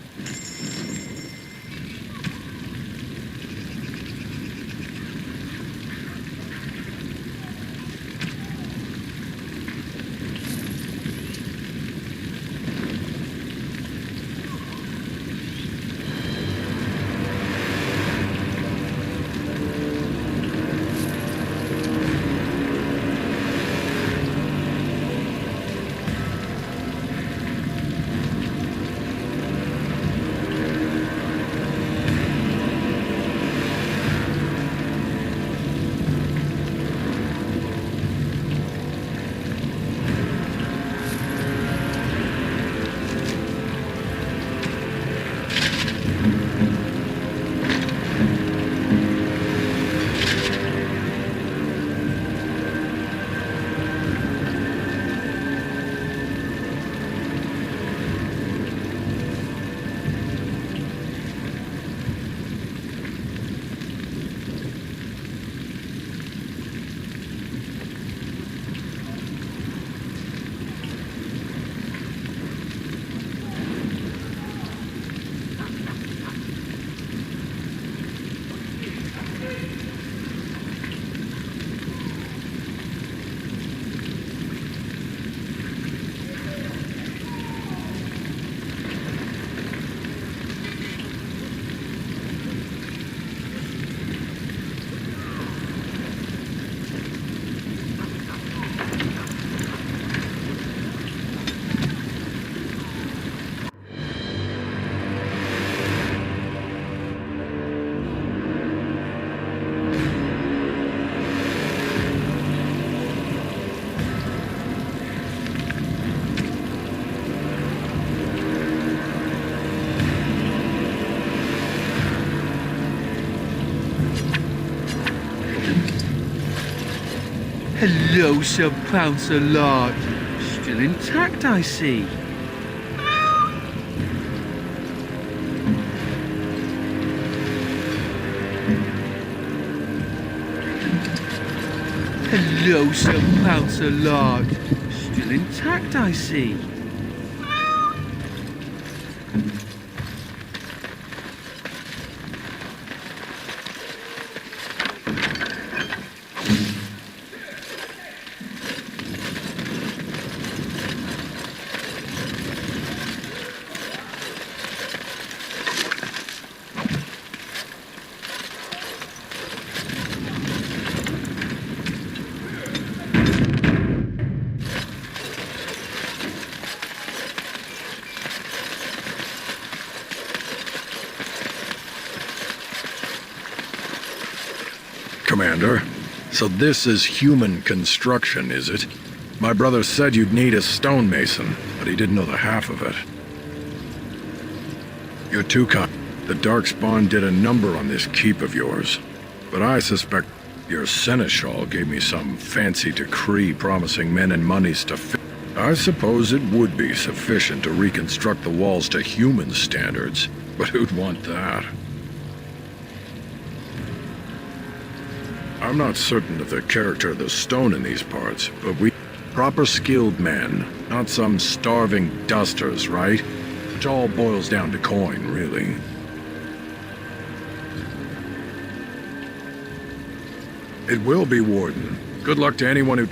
Hello, Sir Pouncer Lark. Still intact, I see. Hello, Sir Pouncer Lark. Still intact, I see. Commander, so this is human construction, is it? My brother said you'd need a stonemason, but he didn't know the half of it. You're too kind. The Darkspawn did a number on this keep of yours, but I suspect your seneschal gave me some fancy decree promising men and monies to I suppose it would be sufficient to reconstruct the walls to human standards, but who'd want that? I'm not certain of the character of the stone in these parts, but we proper skilled men, not some starving dusters, right? Which all boils down to coin, really. It will be, Warden. Good luck to anyone who...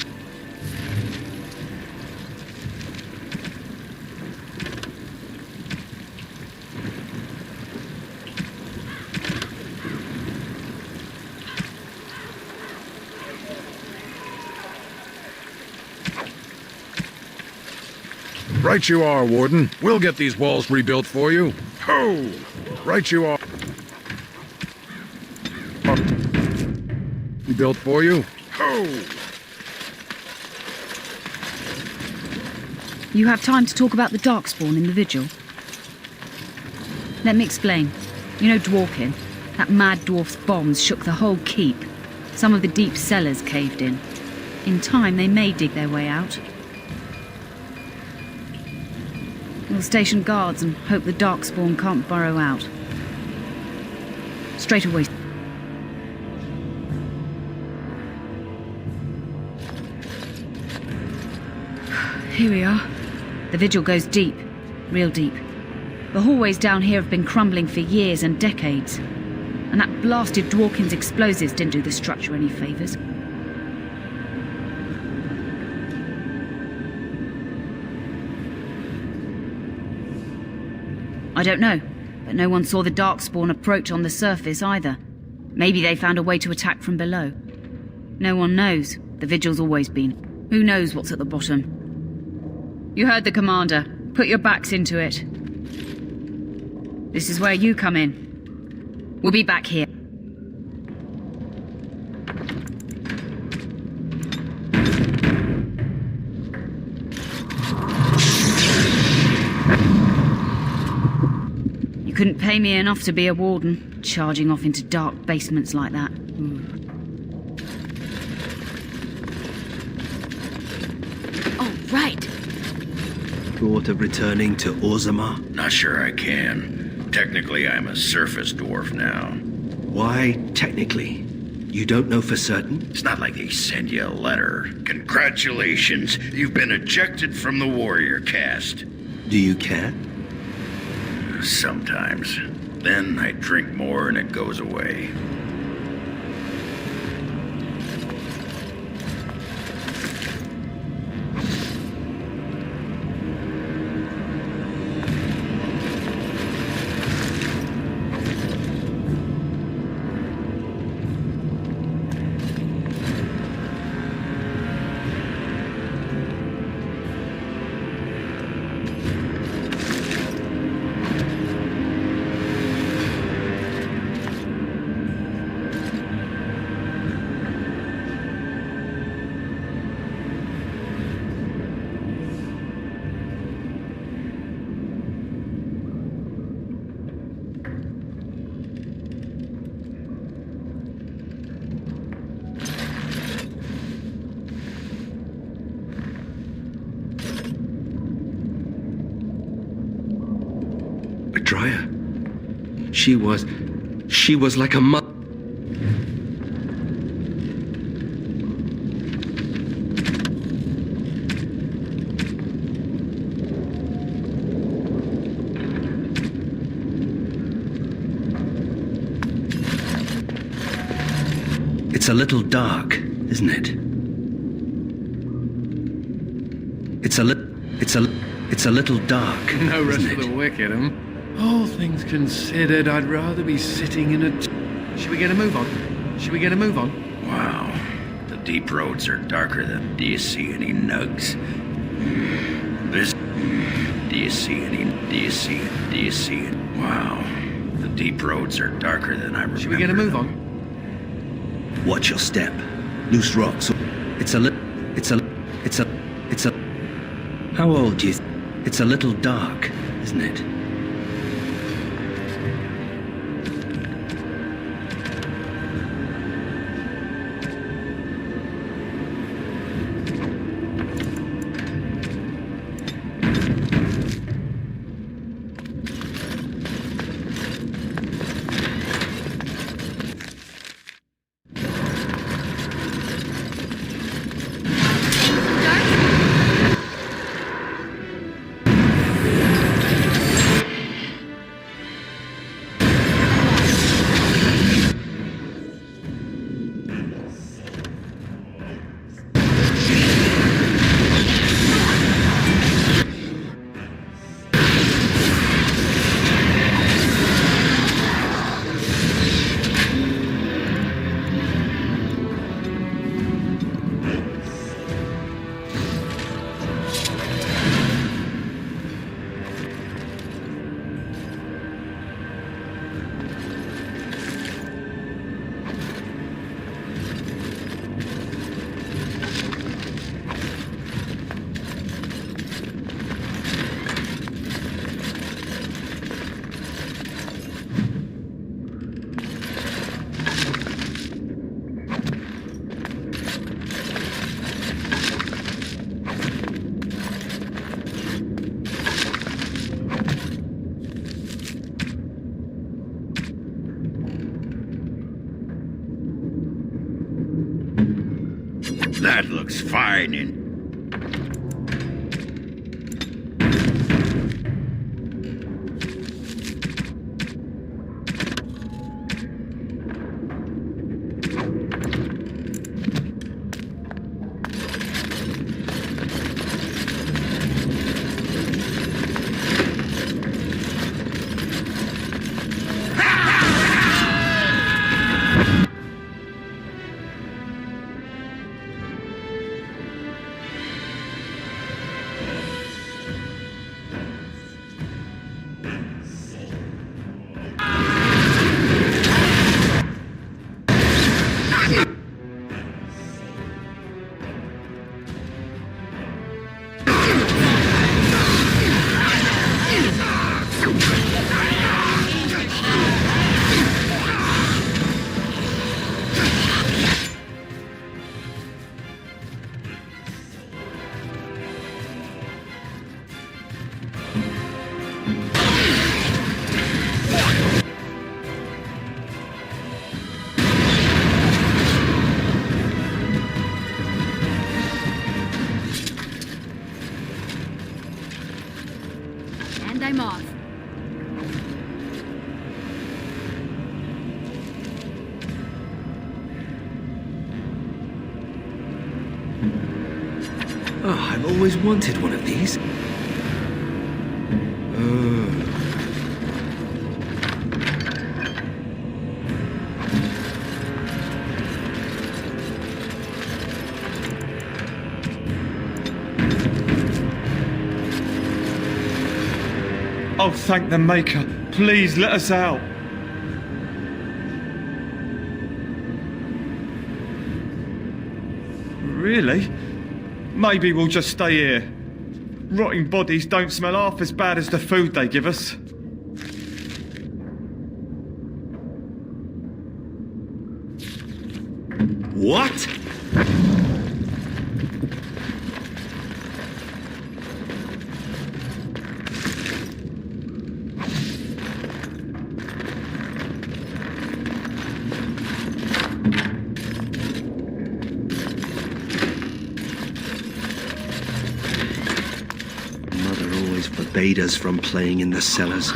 Right you are, Warden. We'll get these walls rebuilt for you. Ho! Right you are. Rebuilt for you. Ho! You have time to talk about the Darkspawn in the Vigil? Let me explain. You know Dworkin? That mad dwarf's bombs shook the whole keep. Some of the deep cellars caved in. In time, they may dig their way out. We'll station guards and hope the Darkspawn can't burrow out. Straight away. Here we are. The Vigil goes deep. Real deep. The hallways down here have been crumbling for years and decades. And that blasted Dworkin's explosives didn't do the structure any favors. I don't know, but no one saw the Darkspawn approach on the surface either. Maybe they found a way to attack from below. No one knows. The Vigil's always been. Who knows what's at the bottom? You heard the commander. Put your backs into it. This is where you come in. We'll be back here. You couldn't pay me enough to be a warden, charging off into dark basements like that. Oh, right. Thought of returning to Orzammar? Not sure I can. Technically, I'm a surface dwarf now. Why technically? You don't know for certain? It's not like they send you a letter. Congratulations, you've been ejected from the warrior caste. Do you care? Sometimes. Then I drink more and it goes away. She was like a mother. It's a little dark, isn't it? It's a little dark. No rest isn't for it? the wicked, All things considered, I'd rather be sitting in a... Should we get a move on? Should we get a move on? Wow. The deep roads are darker than... Do you see any nugs? This... Do you see any... Do you see it? Wow. The deep roads are darker than I remember. Should we get a move on? Watch your step. Loose rocks. It's a... How old do you... It's a little dark, isn't it? That looks fine in... And I'm off. Oh, I've always wanted one of these. Oh, thank the Maker. Please let us out. Really? Maybe we'll just stay here. Rotting bodies don't smell half as bad as the food they give us. What? forbade us from playing in the cellars.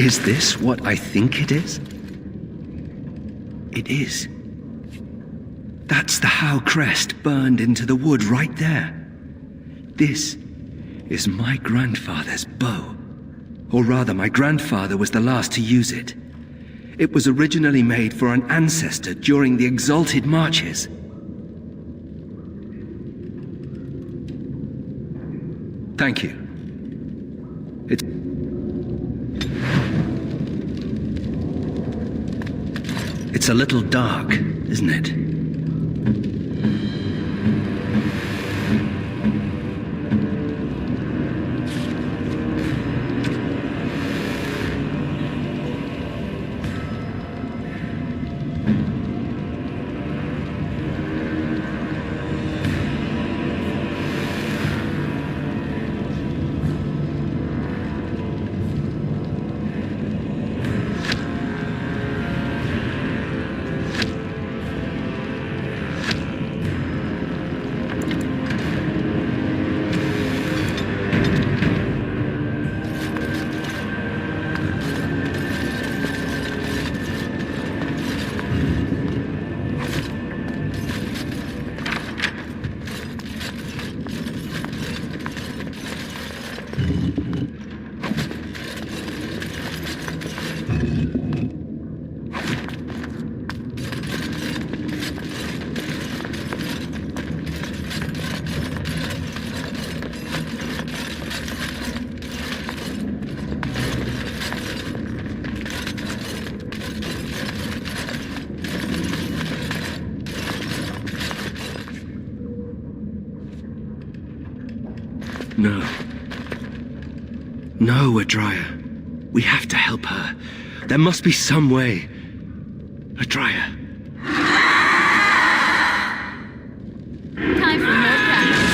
Is this what I think it is? It is. That's the Howe crest burned into the wood right there. This is my grandfather's bow. Or rather, my grandfather was the last to use it. It was originally made for an ancestor during the Exalted Marches. Thank you. It's a little dark, isn't it? No. No, Adria. We have to help her. There must be some way. Adria. Time for more practice.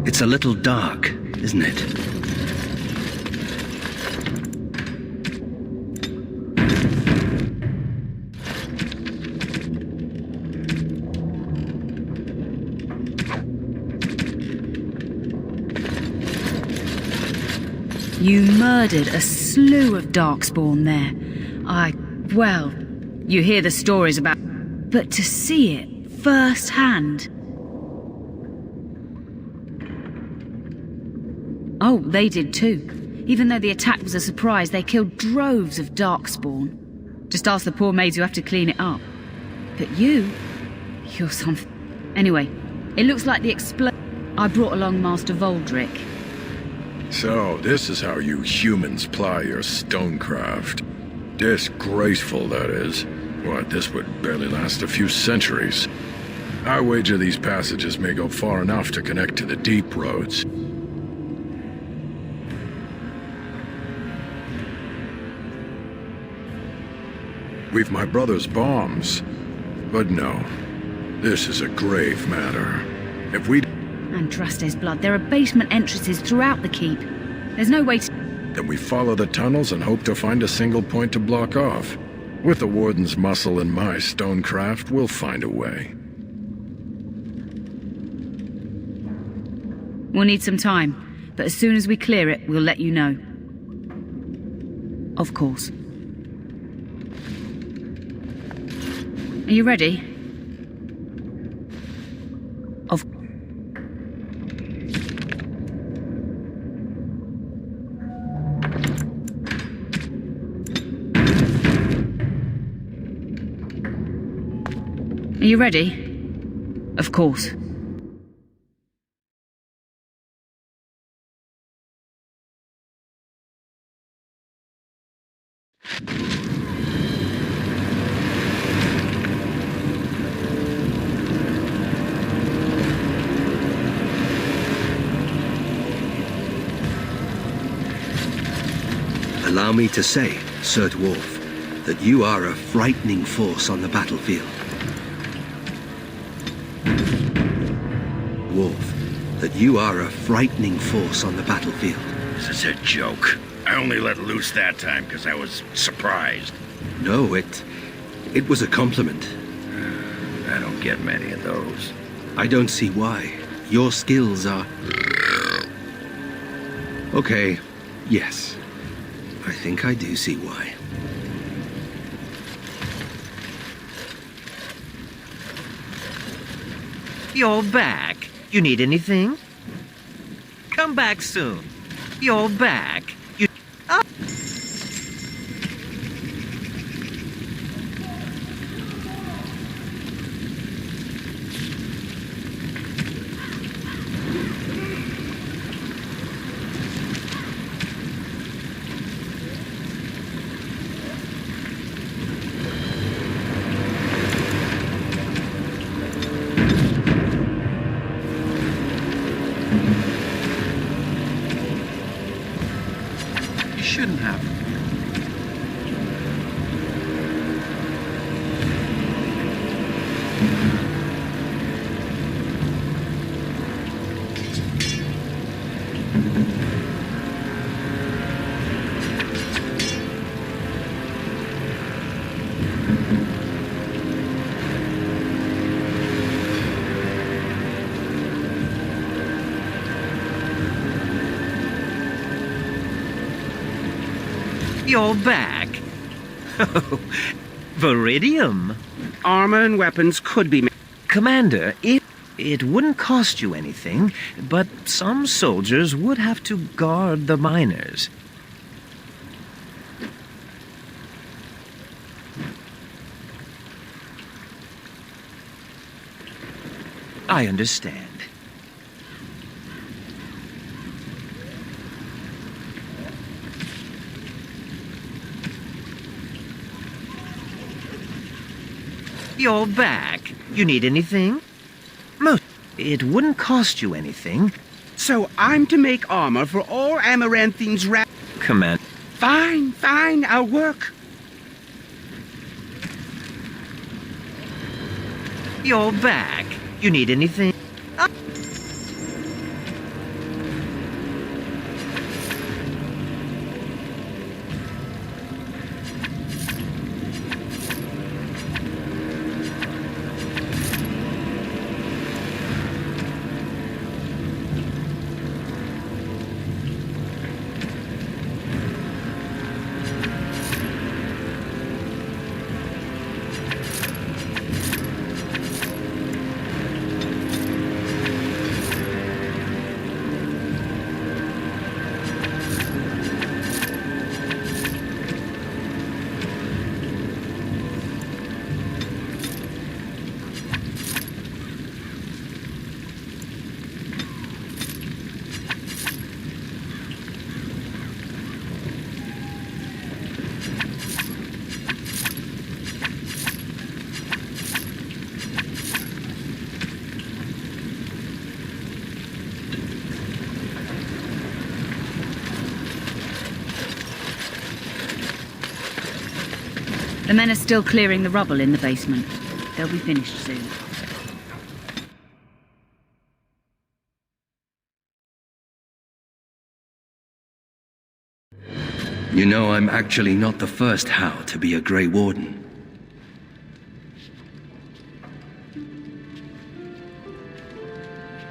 It's a little dark, isn't it? You murdered a slew of Darkspawn there. Well, you hear the stories about... But to see it firsthand... Oh, they did too. Even though the attack was a surprise, they killed droves of Darkspawn. Just ask the poor maids who have to clean it up. But you're something... Anyway, it looks like the I brought along Master Voldrick. So, this is how you humans ply your stonecraft. Disgraceful, that is. What, this would barely last a few centuries. I wager these passages may go far enough to connect to the deep roads. We've my brother's bombs. But no, this is a grave matter. If we... Andraste's blood. There are basement entrances throughout the keep. There's no way to... Then we follow the tunnels and hope to find a single point to block off. With the Warden's muscle and my stonecraft, we'll find a way. We'll need some time, but as soon as we clear it, we'll let you know. Of course. Are you ready? Are you ready? Of course. Allow me to say, Sir Dwarf, that you are a frightening force on the battlefield. Dwarf, that you are a frightening force on the battlefield. This is a joke. I only let loose that time because I was surprised. No, it was a compliment. I don't get many of those. I don't see why. Your skills are... Okay, yes. I think I do see why. You're back. You need anything? Come back soon. You're back. You... Oh. You shouldn't have. You're back. Oh, Viridium. Armor and weapons could be... Commander, it wouldn't cost you anything, but some soldiers would have to guard the miners. I understand. You're back. You need anything? It wouldn't cost you anything. So I'm to make armor for all Amaranthines Command. Fine, I'll work. You're back. You need anything? The men are still clearing the rubble in the basement. They'll be finished soon. You know, I'm actually not the first How to be a Grey Warden.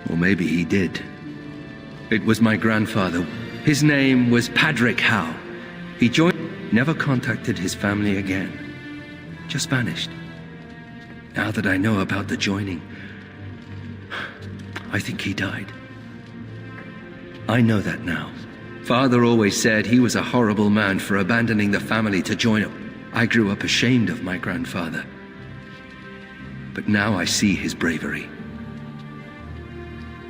Or maybe he did. It was my grandfather. His name was Padrick Howe. He joined, never contacted his family again. Just vanished. Now that I know about the joining, I think he died. I know that now. Father always said he was a horrible man for abandoning the family to join up. I grew up ashamed of my grandfather. but now I see his bravery.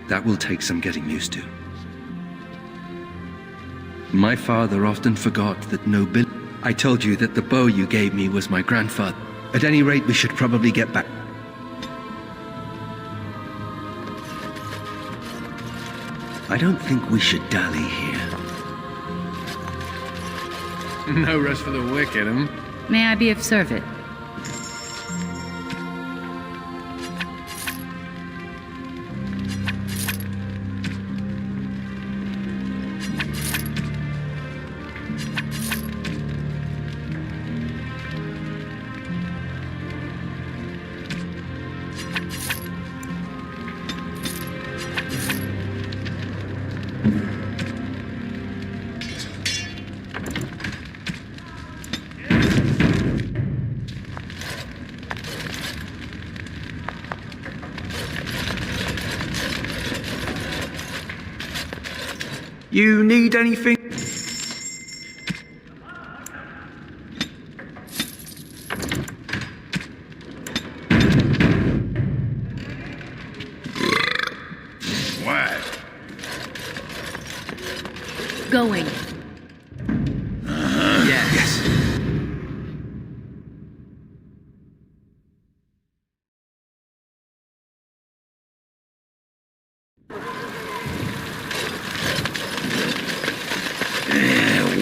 That will take some getting used to. My father often forgot that nobility. I told you that the bow you gave me was my grandfather. At any rate, we should probably get back. I don't think we should dally here. No rest for the wicked, May I be of service? You need anything? What? Going. Yes.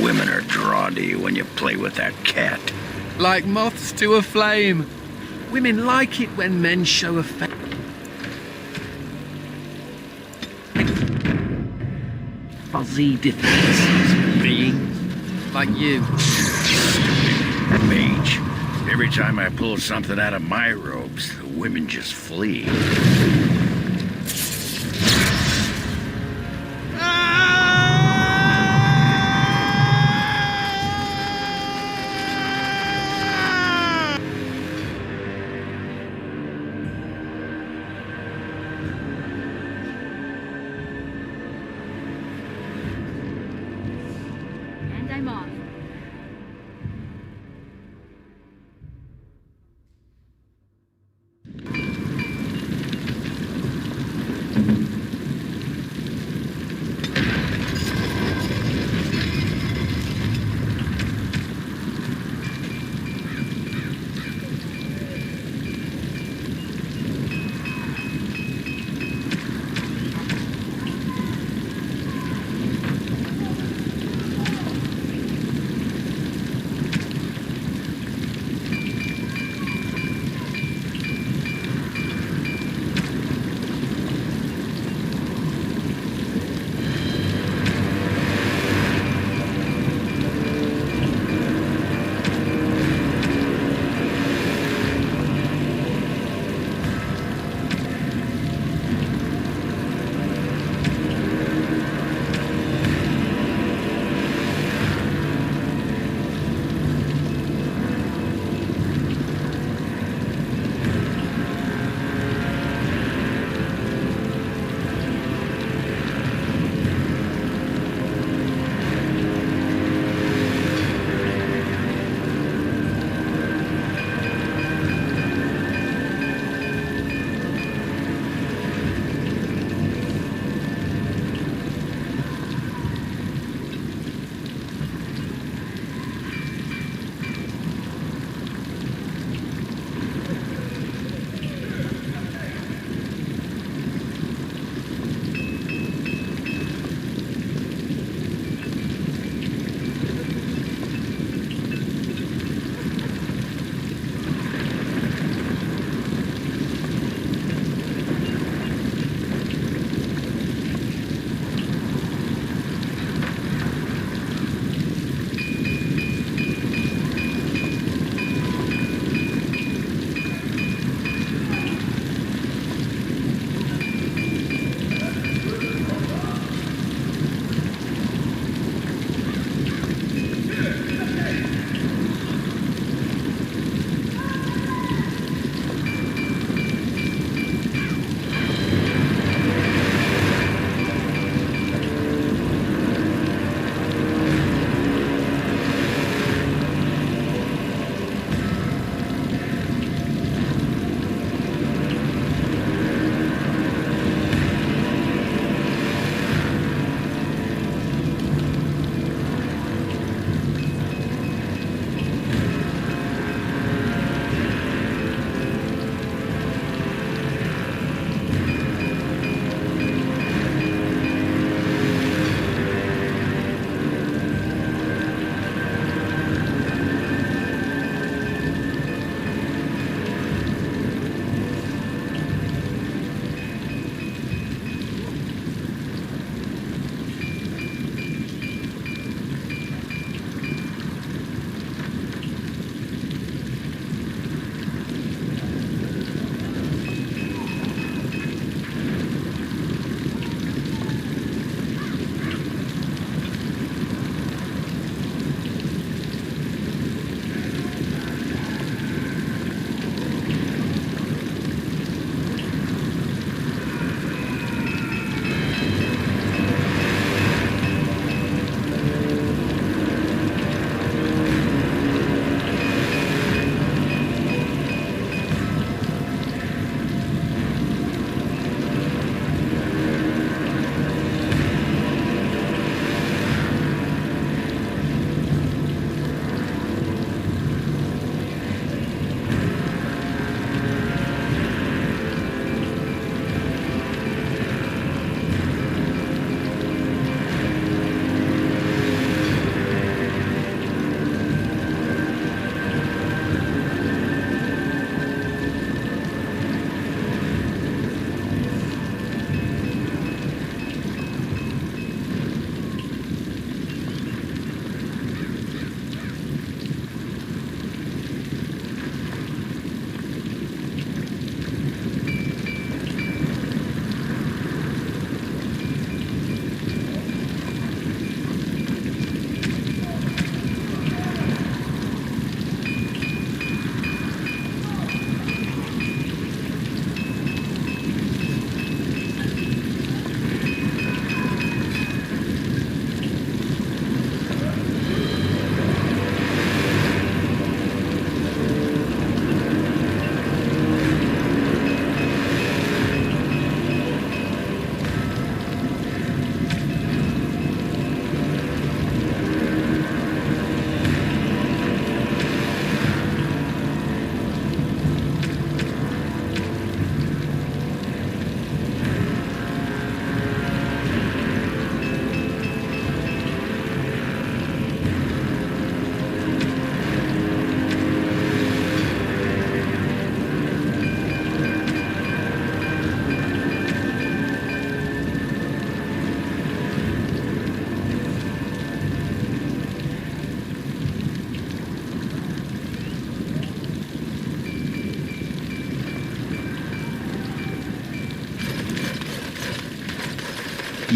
Women are drawn to you when you play with that cat. Like moths to a flame. Women like it when men show affection. Fuzzy defenseless beings. Like you. Mage. Every time I pull something out of my robes, the women just flee. And I'm off.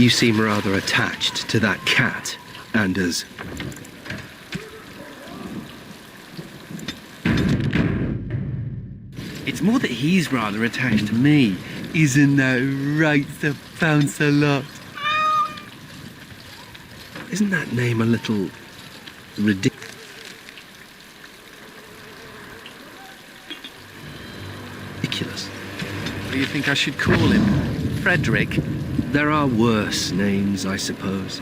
You seem rather attached to that cat, Anders. It's more that he's rather attached to me. Isn't that right, Sir Pounce-a-Lot? Isn't that name a little ridiculous? What do you think I should call him? Frederick? There are worse names, I suppose.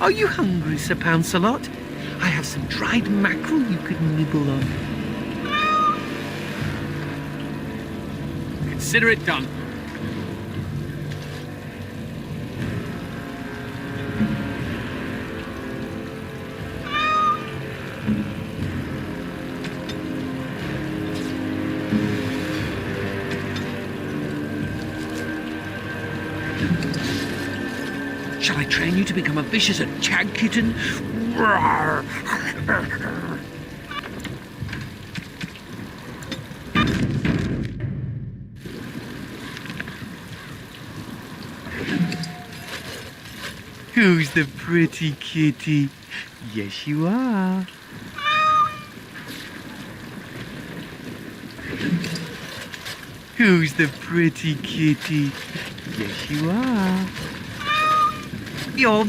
Are you hungry, Sir Pounce-a-Lot? I have some dried mackerel you could nibble on. Consider it done. Shall I train you to become a vicious and chag kitten? Who's the pretty kitty? Yes, you are. Who's the pretty kitty? Yes, you are. You're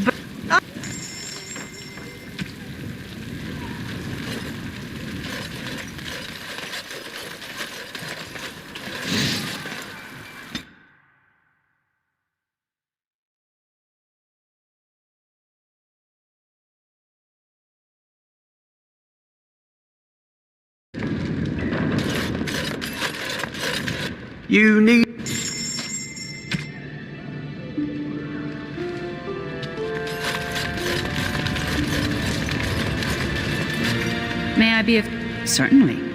You need... May I be of... Certainly.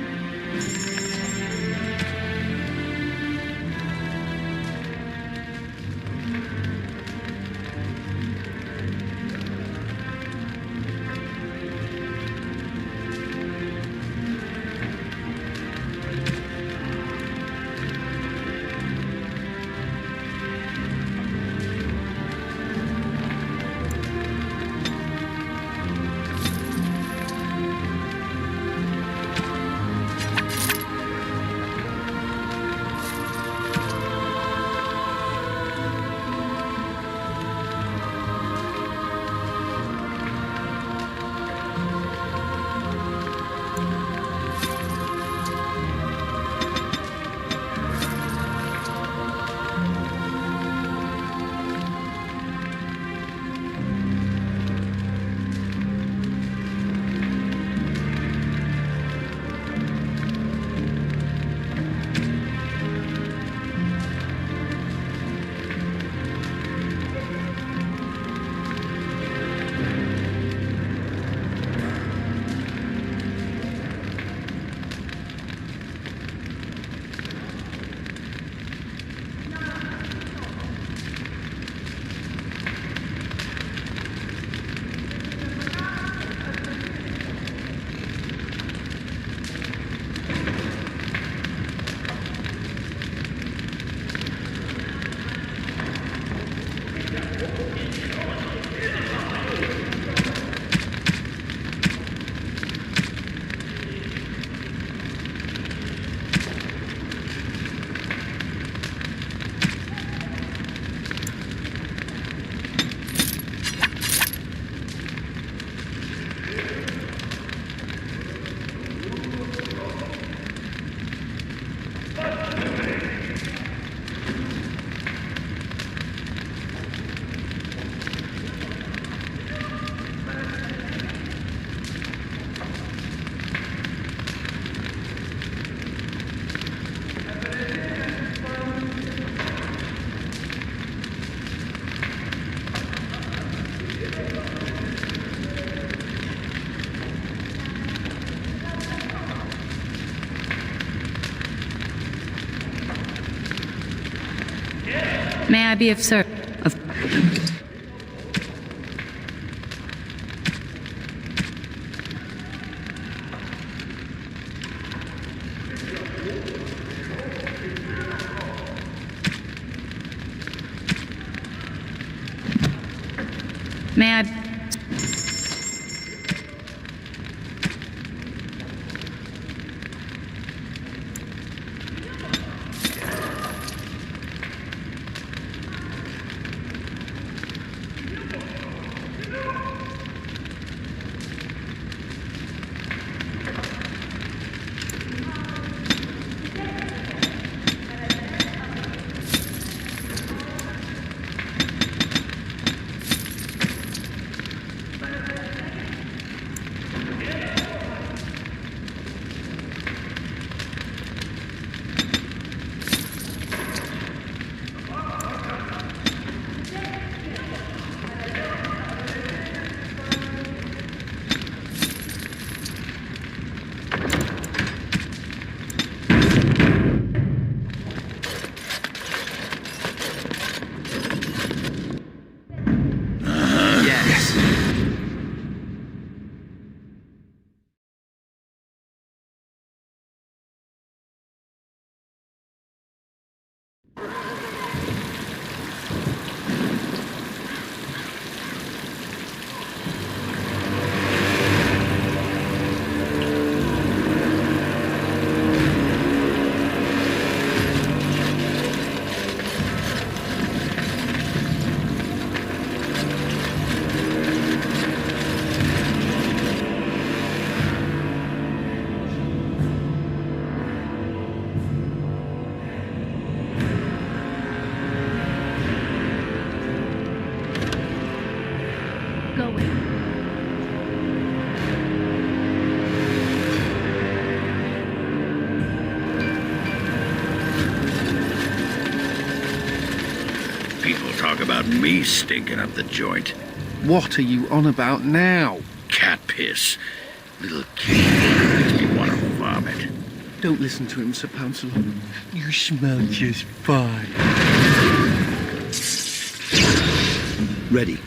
May I be of service? May I... People talk about me stinking up the joint. What are you on about now? Cat piss. Little kid makes me want to vomit. Don't listen to him, Sir Pouncelor. You smell just fine. Ready.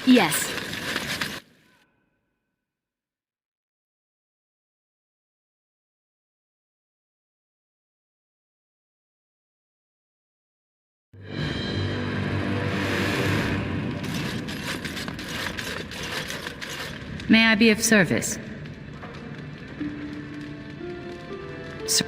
Yes. May I be of service? Sir.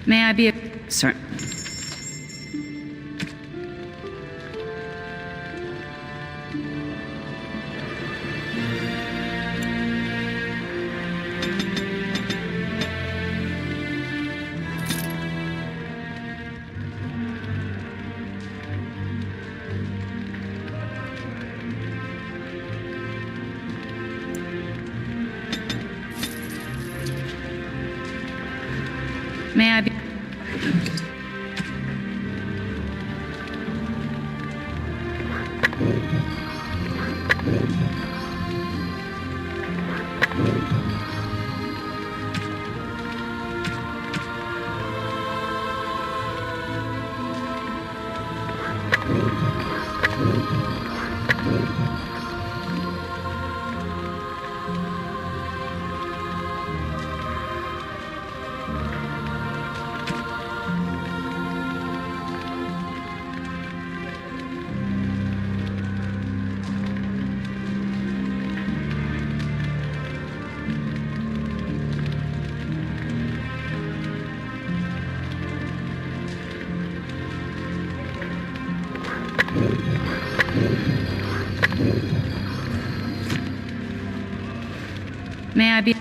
May I be a... Sir. May I be... May I be...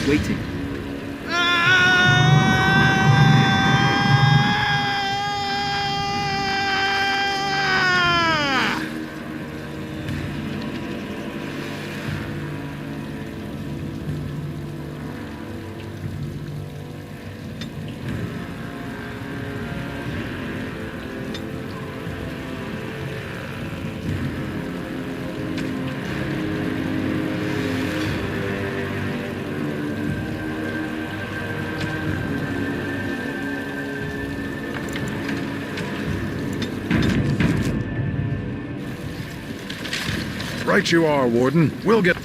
Waiting. Right you are, Warden. We'll get...